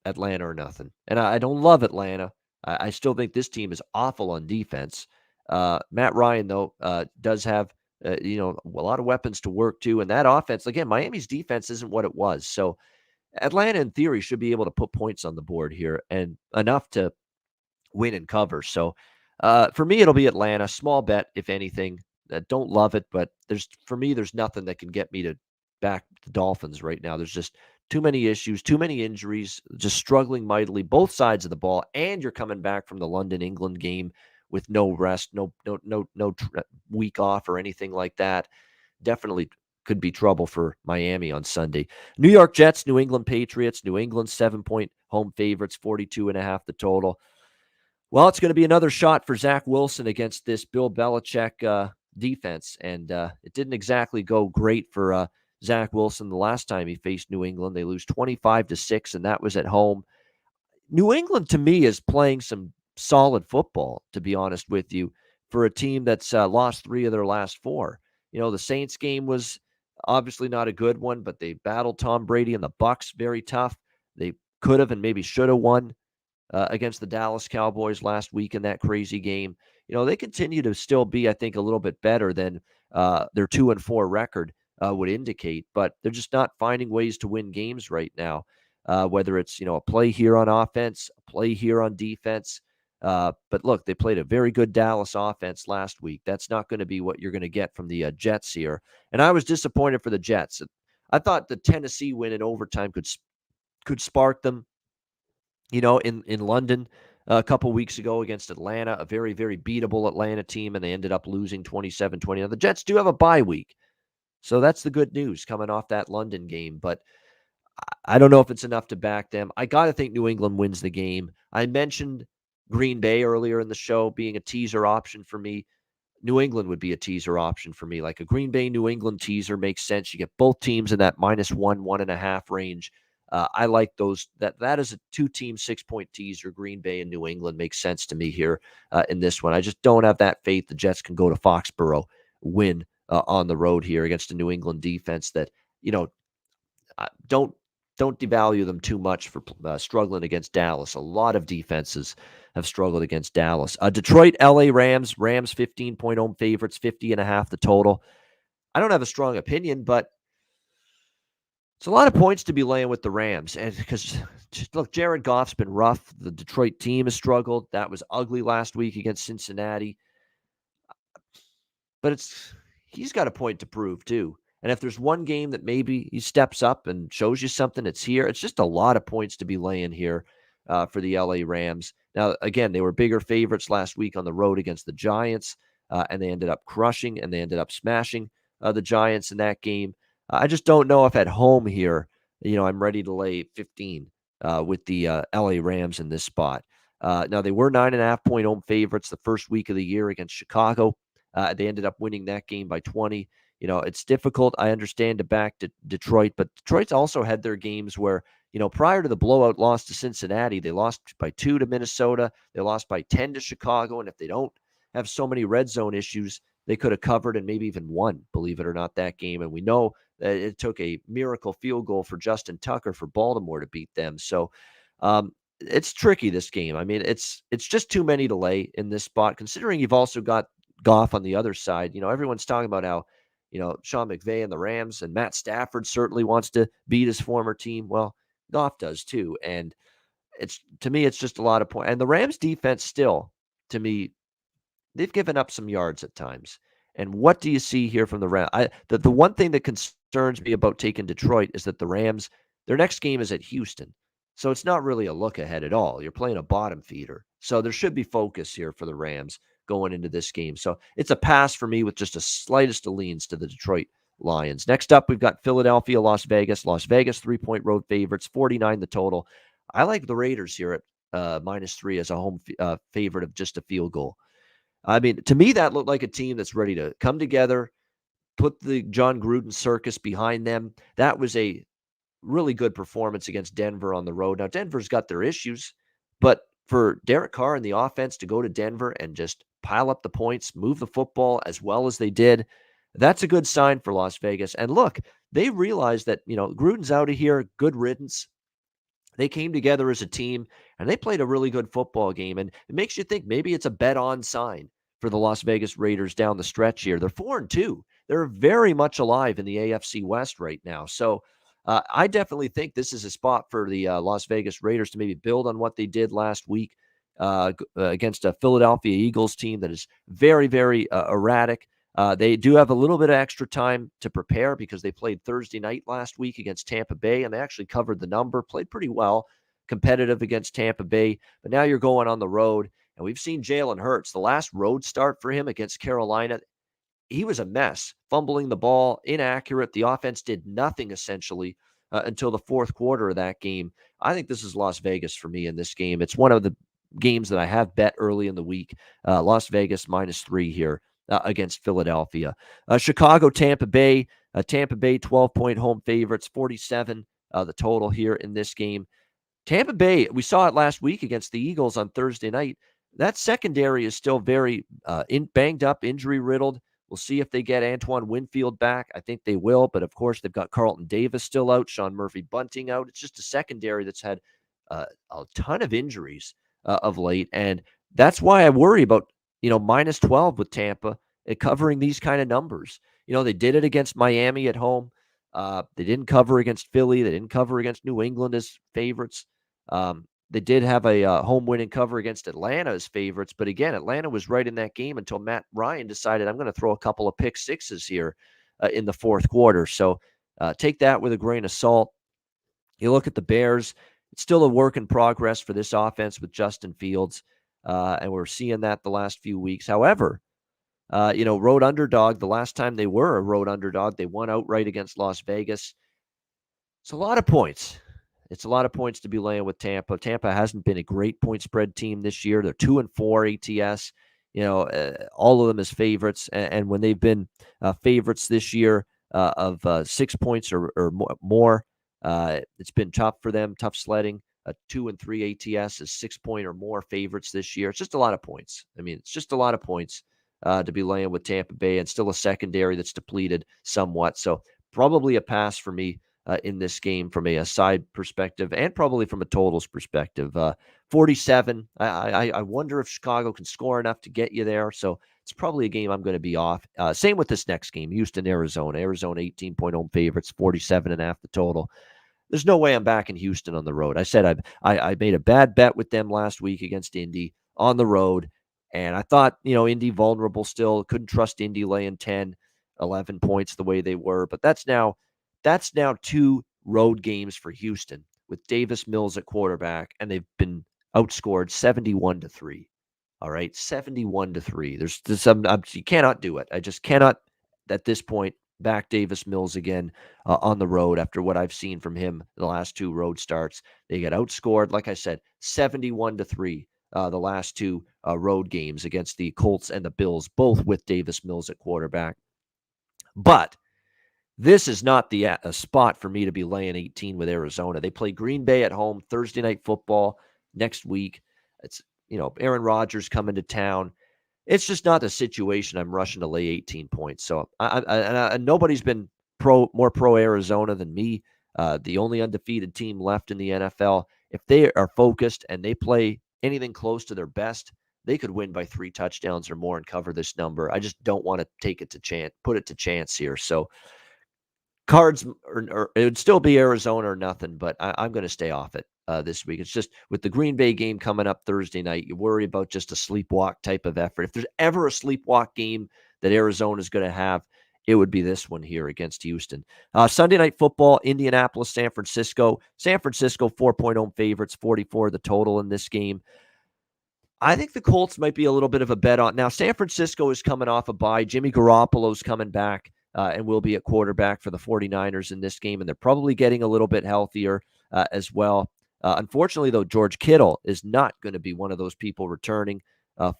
Atlanta or nothing. And I don't love Atlanta. I still think this team is awful on defense. Matt Ryan, though, does have a lot of weapons to work to. And that offense, again, Miami's defense isn't what it was. So Atlanta, in theory, should be able to put points on the board here and enough to win and cover. So for me, it'll be Atlanta. Small bet, if anything. Don't love it, but for me, there's nothing that can get me to back the Dolphins right now. There's just too many issues, too many injuries, just struggling mightily, both sides of the ball, and you're coming back from the London, England game with no rest, no week off or anything like that. Definitely could be trouble for Miami on Sunday. New York Jets, New England Patriots. New England 7-point home favorites, 42.5 the total. Well, it's going to be another shot for Zach Wilson against this Bill Belichick defense. And it didn't exactly go great for Zach Wilson the last time he faced New England. They lose 25-6, and that was at home. New England, to me, is playing some solid football, to be honest with you, for a team that's lost 3 of their last 4. The Saints game was obviously not a good one, but they battled Tom Brady and the Bucs very tough. They could have and maybe should have won against the Dallas Cowboys last week in that crazy game. They continue to still be, I think, a little bit better than their 2-4 record would indicate, but they're just not finding ways to win games right now. Whether it's, a play here on offense, a play here on defense. But look, they played a very good Dallas offense last week. That's not going to be what you're going to get from the Jets here. And I was disappointed for the Jets. I thought the Tennessee win in overtime could spark them, in London a couple weeks ago against Atlanta, a very, very beatable Atlanta team, and they ended up losing 27-20. Now, the Jets do have a bye week. So that's the good news coming off that London game. But I don't know if it's enough to back them. I got to think New England wins the game. I mentioned Green Bay earlier in the show being a teaser option for me. New England would be a teaser option for me. Like a Green Bay, New England teaser makes sense. You get both teams in that -1, 1.5 range. I like those. That is a 2-team 6-point teaser. Green Bay and New England makes sense to me here in this one. I just don't have that faith the Jets can go to Foxborough, win on the road here against a New England defense that, don't devalue them too much for struggling against Dallas. A lot of defenses have struggled against Dallas. Detroit, LA Rams, 15-point home favorites, 50.5 the total. I don't have a strong opinion, but it's a lot of points to be laying with the Rams. And because, look, Jared Goff's been rough. The Detroit team has struggled. That was ugly last week against Cincinnati. But he's got a point to prove, too. And if there's one game that maybe he steps up and shows you something, it's here. It's just a lot of points to be laying here for the LA Rams. Now, again, they were bigger favorites last week on the road against the Giants, and they ended up crushing and they ended up smashing the Giants in that game. I just don't know if at home here, I'm ready to lay 15 with the LA Rams in this spot. Now, they were 9.5-point home favorites the first week of the year against Chicago. They ended up winning that game by 20. It's difficult, I understand, to back Detroit, but Detroit's also had their games where, prior to the blowout loss to Cincinnati, they lost by 2 to Minnesota. They lost by 10 to Chicago. And if they don't have so many red zone issues, they could have covered and maybe even won, believe it or not, that game. And we know that it took a miracle field goal for Justin Tucker for Baltimore to beat them. So it's tricky, this game. I mean, it's just too many to lay in this spot, considering you've also got Goff on the other side. Everyone's talking about how, Sean McVay and the Rams and Matt Stafford certainly wants to beat his former team. Well, Goff does too. And to me, it's just a lot of points. And the Rams defense still, to me, they've given up some yards at times. And what do you see here from the Rams? The one thing that concerns me about taking Detroit is that the Rams, their next game is at Houston. So it's not really a look ahead at all. You're playing a bottom feeder. So there should be focus here for the Rams going into this game. So it's a pass for me with just the slightest of leans to the Detroit Lions. Next up, we've got Philadelphia, Las Vegas. Las Vegas, 3-point road favorites, 49 the total. I like the Raiders here at -3 as a home favorite of just a field goal. I mean, to me, that looked like a team that's ready to come together, put the John Gruden circus behind them. That was a really good performance against Denver on the road. Now, Denver's got their issues, but for Derek Carr and the offense to go to Denver and just pile up the points, move the football as well as they did, that's a good sign for Las Vegas. And look, they realized that, Gruden's out of here, good riddance. They came together as a team and they played a really good football game. And it makes you think maybe it's a bet on sign for the Las Vegas Raiders down the stretch here. They're 4-2. They're very much alive in the AFC West right now. So I definitely think this is a spot for the Las Vegas Raiders to maybe build on what they did last week against a Philadelphia Eagles team that is very, very erratic. They do have a little bit of extra time to prepare because they played Thursday night last week against Tampa Bay, and they actually covered the number, played pretty well, competitive against Tampa Bay. But now you're going on the road, and we've seen Jalen Hurts. The last road start for him against Carolina, he was a mess, fumbling the ball, inaccurate. The offense did nothing essentially until the fourth quarter of that game. I think this is Las Vegas for me in this game. It's one of the games that I have bet early in the week. Las Vegas -3 here against Philadelphia. Chicago, Tampa Bay. Tampa Bay 12-point home favorites, 47 the total here in this game. Tampa Bay, we saw it last week against the Eagles on Thursday night. That secondary is still very banged up, injury riddled. We'll see if they get Antoine Winfield back. I think they will, but of course they've got Carlton Davis still out, Sean Murphy-Bunting out. It's just a secondary that's had a ton of injuries of late, and that's why I worry about -12 with Tampa covering these kind of numbers. They did it against Miami at home. They didn't cover against Philly. They didn't cover against New England as favorites. They did have a home win and cover against Atlanta as favorites. But again, Atlanta was right in that game until Matt Ryan decided, I'm going to throw a couple of pick sixes here in the fourth quarter. So take that with a grain of salt. You look at the Bears, it's still a work in progress for this offense with Justin Fields. And we're seeing that the last few weeks. However, road underdog, the last time they were a road underdog, they won outright against Las Vegas. It's a lot of points. It's a lot of points to be laying with Tampa. Tampa hasn't been a great point spread team this year. They're 2-4 ATS. All of them as favorites. And when they've been favorites this year of 6 points or more, it's been tough for them, tough sledding. 2-3 ATS is 6-point or more favorites this year. It's just a lot of points. I mean, it's just a lot of points to be laying with Tampa Bay, and still a secondary that's depleted somewhat. So probably a pass for me in this game from a side perspective, and probably from a totals perspective. 47. I wonder if Chicago can score enough to get you there. So it's probably a game I'm going to be off. Same with this next game, Houston, Arizona. Arizona 18-point home favorites, 47.5 the total. There's no way I'm back in Houston on the road. I said I made a bad bet with them last week against Indy on the road, and I thought, Indy vulnerable still. Couldn't trust Indy laying 10. 11 points the way they were. But that's now 2 road games for Houston with Davis Mills at quarterback, and they've been outscored 71-3. All right, 71-3. There's some you cannot do it. I just cannot at this point back Davis Mills again on the road after what I've seen from him the last 2 road starts. They get outscored, like I said, 71-3. The last 2 road games against the Colts and the Bills, both with Davis Mills at quarterback. But this is not the a spot for me to be laying 18 with Arizona. They play Green Bay at home Thursday Night Football next week. It's Aaron Rodgers coming to town. It's just not the situation I'm rushing to lay 18 points. So nobody's been more pro Arizona than me. The only undefeated team left in the NFL. If they are focused and they play anything close to their best, they could win by 3 touchdowns or more and cover this number. I just don't want to put it to chance here. So Cards, or it would still be Arizona or nothing, but I'm going to stay off it this week. It's just with the Green Bay game coming up Thursday night, you worry about just a sleepwalk type of effort. If there's ever a sleepwalk game that Arizona is going to have, it would be this one here against Houston. Sunday Night Football, Indianapolis, San Francisco. San Francisco 4-point home favorites, 44 the total in this game. I think the Colts might be a little bit of a bet on. Now, San Francisco is coming off a bye. Jimmy Garoppolo's coming back and will be at quarterback for the 49ers in this game, and they're probably getting a little bit healthier as well. Unfortunately, though, George Kittle is not going to be one of those people returning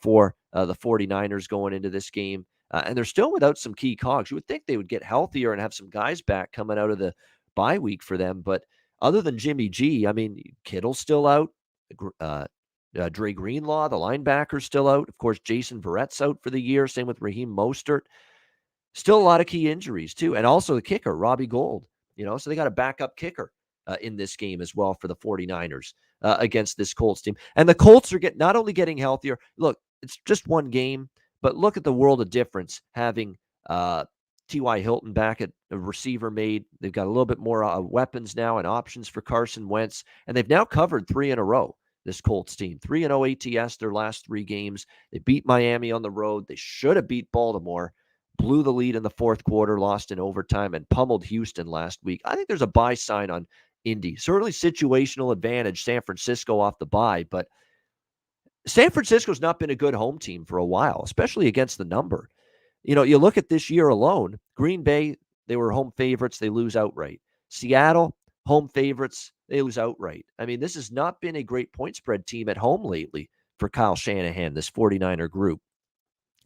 for the 49ers going into this game. And they're still without some key cogs. You would think they would get healthier and have some guys back coming out of the bye week for them. But other than Jimmy G, I mean, Kittle's still out. Dre Greenlaw, the linebacker, still out. Of course, Jason Verrett's out for the year. Same with Raheem Mostert. Still a lot of key injuries, too. And also the kicker, Robbie Gould. So they got a backup kicker in this game as well for the 49ers against this Colts team. And the Colts are not only getting healthier. Look, it's just one game, but look at the world of difference having T.Y. Hilton back at a receiver made. They've got a little bit more weapons now and options for Carson Wentz. And they've now covered 3 in a row. This Colts team, 3-0 ATS their last 3 games. They beat Miami on the road. They should have beat Baltimore, blew the lead in the fourth quarter, lost in overtime, and pummeled Houston last week. I think there's a buy sign on Indy. Certainly situational advantage, San Francisco off the bye, but San Francisco's not been a good home team for a while, especially against the number. You look at this year alone, Green Bay, they were home favorites. They lose outright. Seattle, home favorites, they lose outright. I mean, this has not been a great point spread team at home lately for Kyle Shanahan, this 49er group.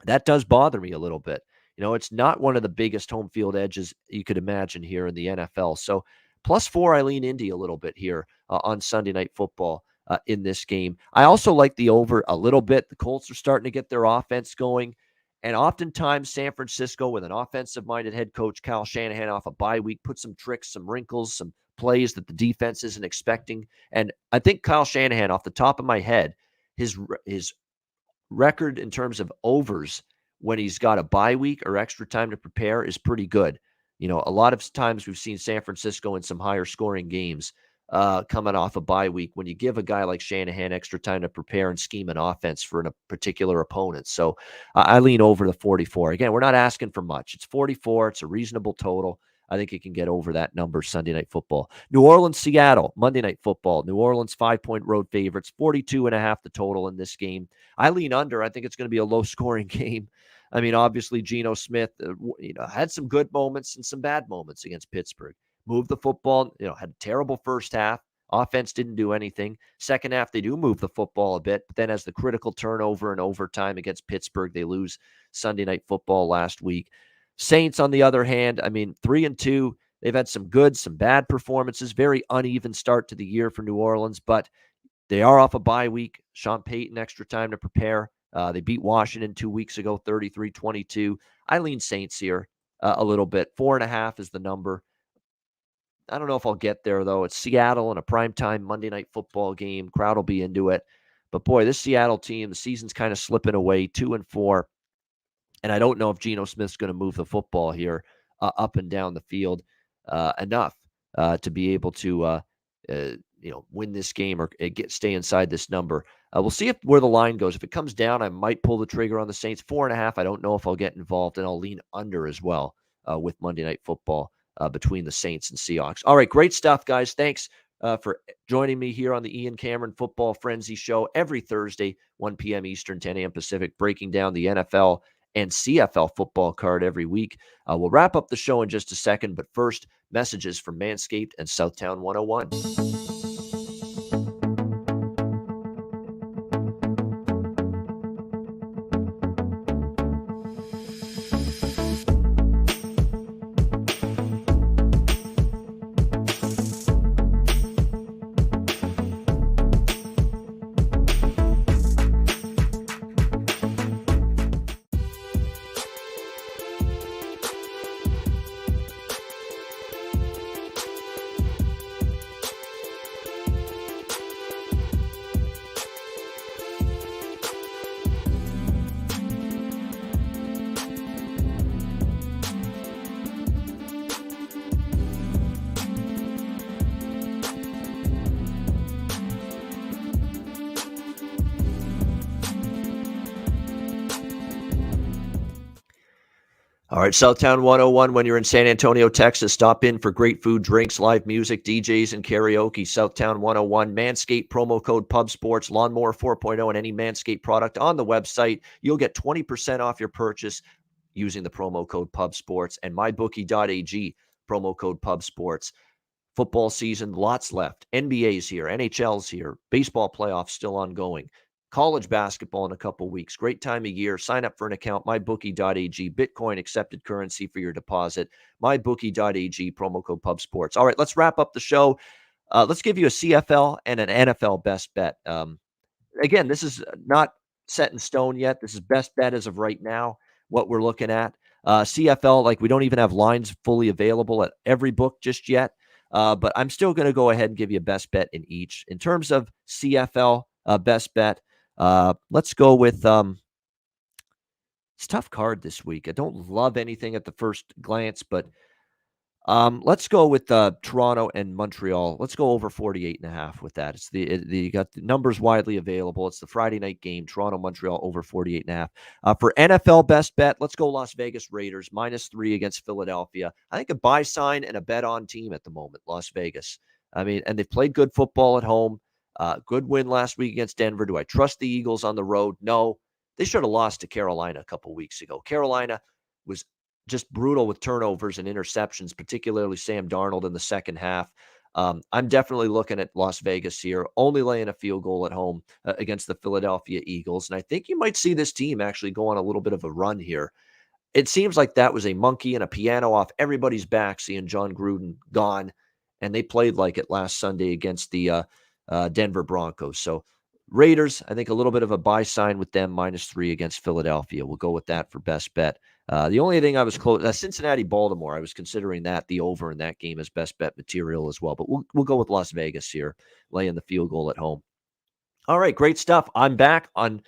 That does bother me a little bit. It's not one of the biggest home field edges you could imagine here in the NFL. So +4, I lean Indy a little bit here on Sunday Night Football in this game. I also like the over a little bit. The Colts are starting to get their offense going. And oftentimes, San Francisco, with an offensive-minded head coach, Kyle Shanahan, off a bye week, put some tricks, some wrinkles, some plays that the defense isn't expecting. And I think Kyle Shanahan, off the top of my head, his record in terms of overs when he's got a bye week or extra time to prepare is pretty good. A lot of times we've seen San Francisco in some higher scoring games coming off a bye week when you give a guy like Shanahan extra time to prepare and scheme an offense for a particular opponent. So I lean over the 44. Again, we're not asking for much. It's 44. It's a reasonable total. I think it can get over that number Sunday Night Football. New Orleans, Seattle, Monday Night Football. New Orleans 5-point road favorites, 42.5 the total in this game. I lean under. I think it's going to be a low-scoring game. I mean, obviously, Geno Smith, had some good moments and some bad moments against Pittsburgh. Moved the football, had a terrible first half. Offense didn't do anything. Second half, they do move the football a bit, but then as the critical turnover and overtime against Pittsburgh, they lose Sunday Night Football last week. Saints, on the other hand, 3-2. They've had some good, some bad performances. Very uneven start to the year for New Orleans, but they are off a bye week. Sean Payton, extra time to prepare. They beat Washington 2 weeks ago, 33-22. I lean Saints here a little bit. 4.5 is the number. I don't know if I'll get there, though. It's Seattle and a primetime Monday Night Football game. Crowd will be into it. But, boy, this Seattle team, the season's kind of slipping away, 2-4. And I don't know if Geno Smith's going to move the football here up and down the field enough to be able to win this game or stay inside this number. We'll see where the line goes. If it comes down, I might pull the trigger on the Saints. 4.5, I don't know if I'll get involved, and I'll lean under as well with Monday Night Football between the Saints and Seahawks. All right, great stuff, guys. Thanks for joining me here on the Ian Cameron Football Frenzy Show every Thursday, 1 p.m. Eastern, 10 a.m. Pacific, breaking down the NFL and CFL football card every week. We'll wrap up the show in just a second, but first, messages from Manscaped and Southtown 101. All right, Southtown 101, when you're in San Antonio, Texas, stop in for great food, drinks, live music, DJs, and karaoke. Southtown 101, Manscaped, promo code PubSports, Lawnmower 4.0, and any Manscaped product on the website. You'll get 20% off your purchase using the promo code PubSports, and mybookie.ag, promo code PubSports. Football season, lots left. NBA's here, NHL's here, baseball playoffs still ongoing. College basketball in a couple weeks. Great time of year. Sign up for an account, mybookie.ag. Bitcoin accepted currency for your deposit. Mybookie.ag, promo code PubSports. All right, let's wrap up the show. Let's give you a CFL and an NFL best bet. Again, this is not set in stone yet. This is best bet as of right now, what we're looking at. CFL, like we don't even have lines fully available at every book just yet. But I'm still going to go ahead and give you a best bet in each. In terms of CFL best bet, let's go with it's a tough card this week. I don't love anything at the first glance, but let's go with Toronto and Montreal. Let's go over 48.5 with that. It's you got the numbers widely available. It's the Friday night game, Toronto, Montreal over 48.5. For NFL best bet, let's go Las Vegas Raiders -3 against Philadelphia. I think a buy sign and a bet on team at the moment, Las Vegas. I mean, and they've played good football at home. Good win last week against Denver. Do I trust the Eagles on the road? No. They should have lost to Carolina a couple weeks ago. Carolina was just brutal with turnovers and interceptions, particularly Sam Darnold in the second half. I'm definitely looking at Las Vegas here, only laying a field goal at home against the Philadelphia Eagles. And I think you might see this team actually go on a little bit of a run here. It seems like that was a monkey and a piano off everybody's back, seeing John Gruden gone. And they played like it last Sunday against the Denver Broncos. So Raiders, I think a little bit of a buy sign with them, -3 against Philadelphia. We'll go with that for best bet. The only thing I was close, Cincinnati-Baltimore, I was considering that the over in that game as best bet material as well. But we'll go with Las Vegas here, laying the field goal at home. All right, great stuff. I'm back on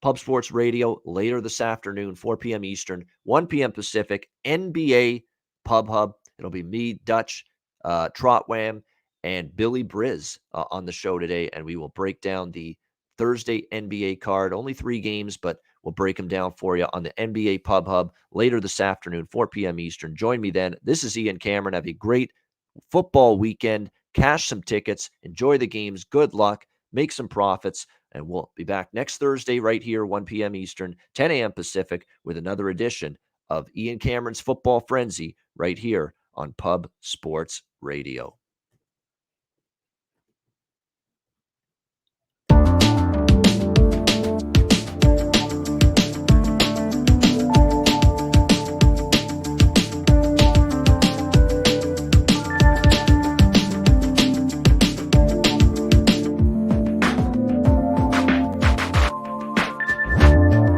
Pub Sports Radio later this afternoon, 4 p.m. Eastern, 1 p.m. Pacific, NBA Pub Hub. It'll be me, Dutch, Trotwam, and Billy Briz on the show today, and we will break down the Thursday NBA card. Only 3 games, but we'll break them down for you on the NBA Pub Hub later this afternoon, 4 p.m. Eastern. Join me then. This is Ian Cameron. Have a great football weekend. Cash some tickets. Enjoy the games. Good luck. Make some profits. And we'll be back next Thursday right here, 1 p.m. Eastern, 10 a.m. Pacific, with another edition of Ian Cameron's Football Frenzy right here on Pub Sports Radio.